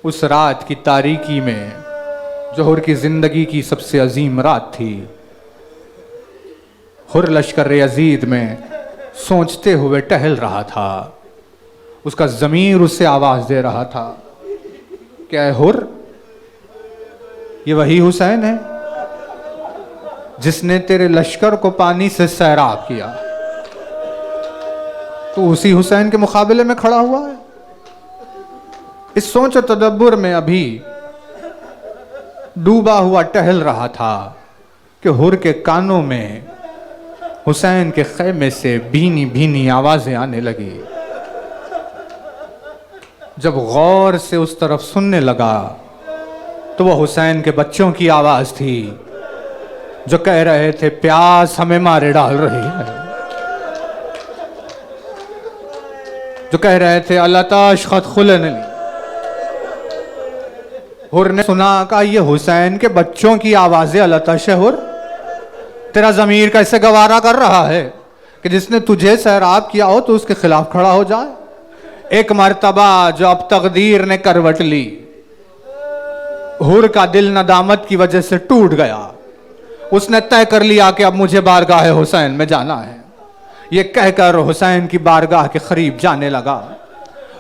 उस रात की तारीकी में जो हुर की जिंदगी की सबसे अजीम रात थी, हुर लश्कर यजीद में सोचते हुए टहल रहा था। उसका ज़मीर उससे आवाज दे रहा था, क्या है हुर, ये वही हुसैन है जिसने तेरे लश्कर को पानी से सैराब किया। तो उसी हुसैन के मुकाबले में खड़ा हुआ है। इस सोच और तदब्बुर में अभी डूबा हुआ टहल रहा था कि हुर के कानों में हुसैन के खैमे से भीनी भीनी आवाजें आने लगी। जब गौर से उस तरफ सुनने लगा तो वह हुसैन के बच्चों की आवाज थी जो कह रहे थे प्यास हमें मारे डाल रही है, जो कह रहे थे अल्लाताश खत खुलन। हुर ने सुना कहा ये हुसैन के बच्चों की आवाजें अल्लाताश है। हुर तेरा ज़मीर कैसे गवारा कर रहा है कि जिसने तुझे सैराब किया हो तो उसके खिलाफ खड़ा हो जाए। एक मर्तबा जो अब तकदीर ने करवट ली, हुर का दिल नदामत की वजह से टूट गया। उसने तय कर लिया कि अब मुझे बारगाह हुसैन में जाना है। ये कहकर हुसैन की बारगाह के करीब जाने लगा।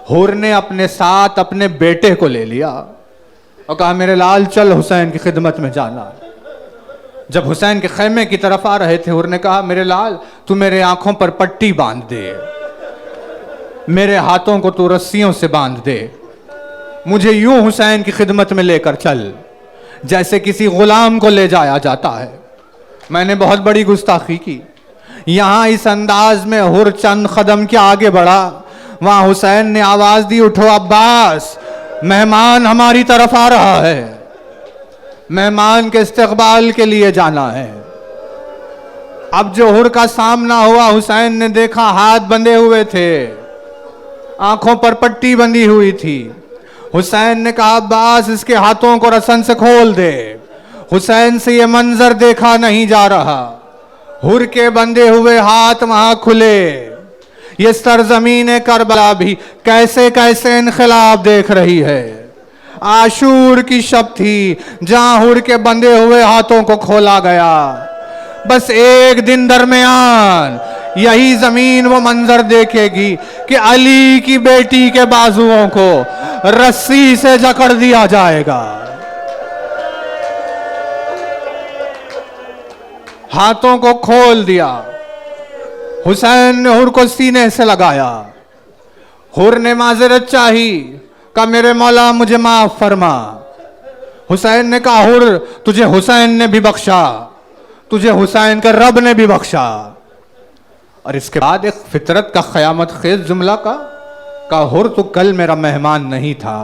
हुर ने अपने साथ अपने बेटे को ले लिया और कहा मेरे लाल चल हुसैन की खिदमत में जाना। जब हुसैन के खैमे की तरफ आ रहे थे, हुर ने कहा मेरे लाल तू मेरे आंखों पर पट्टी बांध दे, मेरे हाथों को तू रस्सियों से बांध दे, मुझे यूं हुसैन की खिदमत में लेकर चल जैसे किसी गुलाम को ले जाया जाता है। मैंने बहुत बड़ी गुस्ताखी की। यहां इस अंदाज में हुर चंद कदम के आगे बढ़ा, वहां हुसैन ने आवाज दी उठो अब्बास, मेहमान हमारी तरफ आ रहा है, मेहमान के इस्तकबाल के लिए जाना है। अब जो हुर का सामना हुआ, हुसैन ने देखा हाथ बंधे हुए थे, आंखों पर पट्टी बंधी हुई थी। हुसैन ने कहा अब्बास इसके हाथों को रसन से खोल दे। हुसैन से यह मंजर देखा नहीं जा रहा। हुर के बंधे हुए हाथ वहां खुले। ये सरजमीन करबला भी कैसे कैसे इनकलाब देख रही है। आशूर की शब थी जहां हुर के बंधे हुए हाथों को खोला गया। बस एक दिन दरमियान यही जमीन वो मंजर देखेगी कि अली की बेटी के बाजुओं को रस्सी से जकड़ दिया जाएगा। हाथों को खोल दिया। हुसैन ने हुर को सीने से लगाया। हुर ने माजरत चाही, कहा मेरे मौला मुझे माफ फरमा। हुसैन ने कहा हुर तुझे हुसैन ने भी बख्शा, तुझे हुसैन के रब ने भी बख्शा। और इसके बाद एक फितरत का क़यामत खेज जुमला का हुर तू कल मेरा मेहमान नहीं था,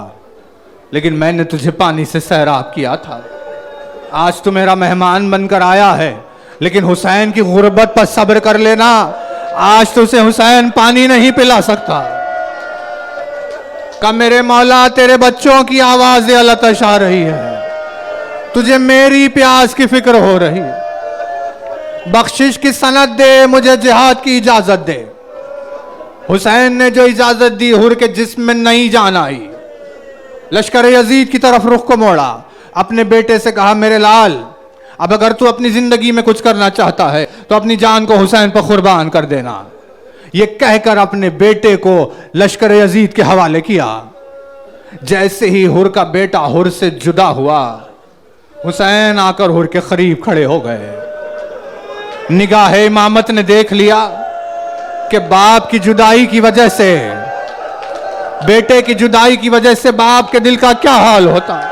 लेकिन मैंने तुझे पानी से सैराब किया था। आज तू मेरा मेहमान बनकर आया है, लेकिन हुसैन की गुर्बत पर सब्र कर लेना। आज तुझे हुसैन पानी नहीं पिला सकता। का मेरे मौला तेरे बच्चों की आवाजें अलतश आ रही है, तुझे मेरी प्यास की फिक्र हो रही है। बख्शिश की सनद दे, मुझे जिहाद की इजाजत दे। हुसैन ने जो इजाजत दी, हुर के जिस्म में नई जान आई। लश्कर यजीद की तरफ रुख को मोड़ा, अपने बेटे से कहा मेरे लाल अब अगर तू अपनी जिंदगी में कुछ करना चाहता है तो अपनी जान को हुसैन पर कुर्बान कर देना। यह कहकर अपने बेटे को लश्कर यजीद के हवाले किया। जैसे ही हुर का बेटा हुर से जुदा हुआ, हुसैन आकर हुर के करीब खड़े हो गए। निगाह इमामत ने देख लिया कि बाप की जुदाई की वजह से, बेटे की जुदाई की वजह से बाप के दिल का क्या हाल होता है।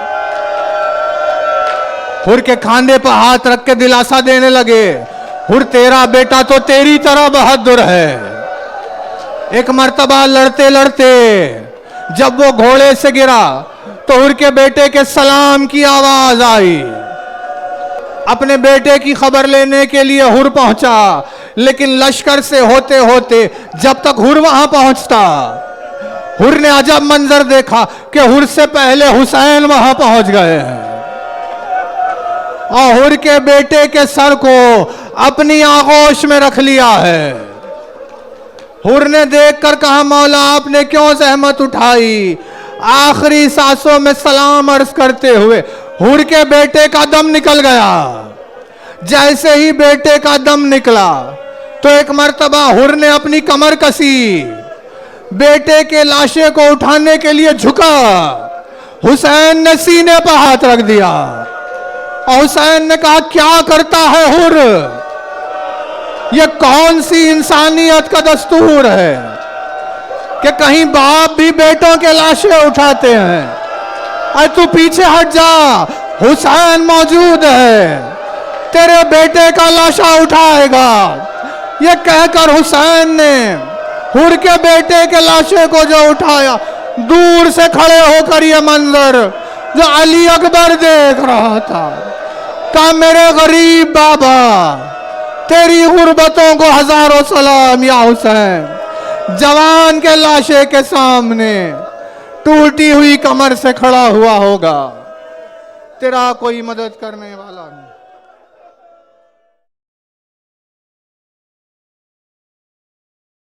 हुर के खांधे पर हाथ रख के दिलासा देने लगे, हुर तेरा बेटा तो तेरी तरह बहादुर है। एक मर्तबा लड़ते लड़ते जब वो घोड़े से गिरा तो हुर के बेटे के सलाम की आवाज आई। अपने बेटे की खबर लेने के लिए हुर पहुंचा, लेकिन लश्कर से होते होते जब तक हुर वहां पहुंचता, हुर ने अजब मंजर देखा कि हुर से पहले हुसैन वहां पहुंच गए हैं और हुर के बेटे के सर को अपनी आगोश में रख लिया है। हुर ने देखकर कहा मौला आपने क्यों जहमत उठाई। आखिरी सांसों में सलाम अर्ज करते हुए हुर के बेटे का दम निकल गया। जैसे ही बेटे का दम निकला तो एक मर्तबा हुर ने अपनी कमर कसी, बेटे के लाशे को उठाने के लिए झुका। हुसैन ने सीने पर हाथ रख दिया और हुसैन ने कहा क्या करता है हुर, यह कौन सी इंसानियत का दस्तूर है। कि कहीं बाप भी बेटों के लाशें उठाते हैं। अरे तू पीछे हट जा, हुसैन मौजूद है, तेरे बेटे का लाशा उठाएगा। ये कहकर हुसैन ने हुर के बेटे के लाशे को जो उठाया, दूर से खड़े होकर ये मंजर जो अली अकबर देख रहा था, कहा मेरे गरीब बाबा, तेरी गुर्बतों को हजारों सलाम या हुसैन। जवान के लाशे के सामने टूटी हुई कमर से खड़ा हुआ होगा, तेरा कोई मदद करने वाला नहीं।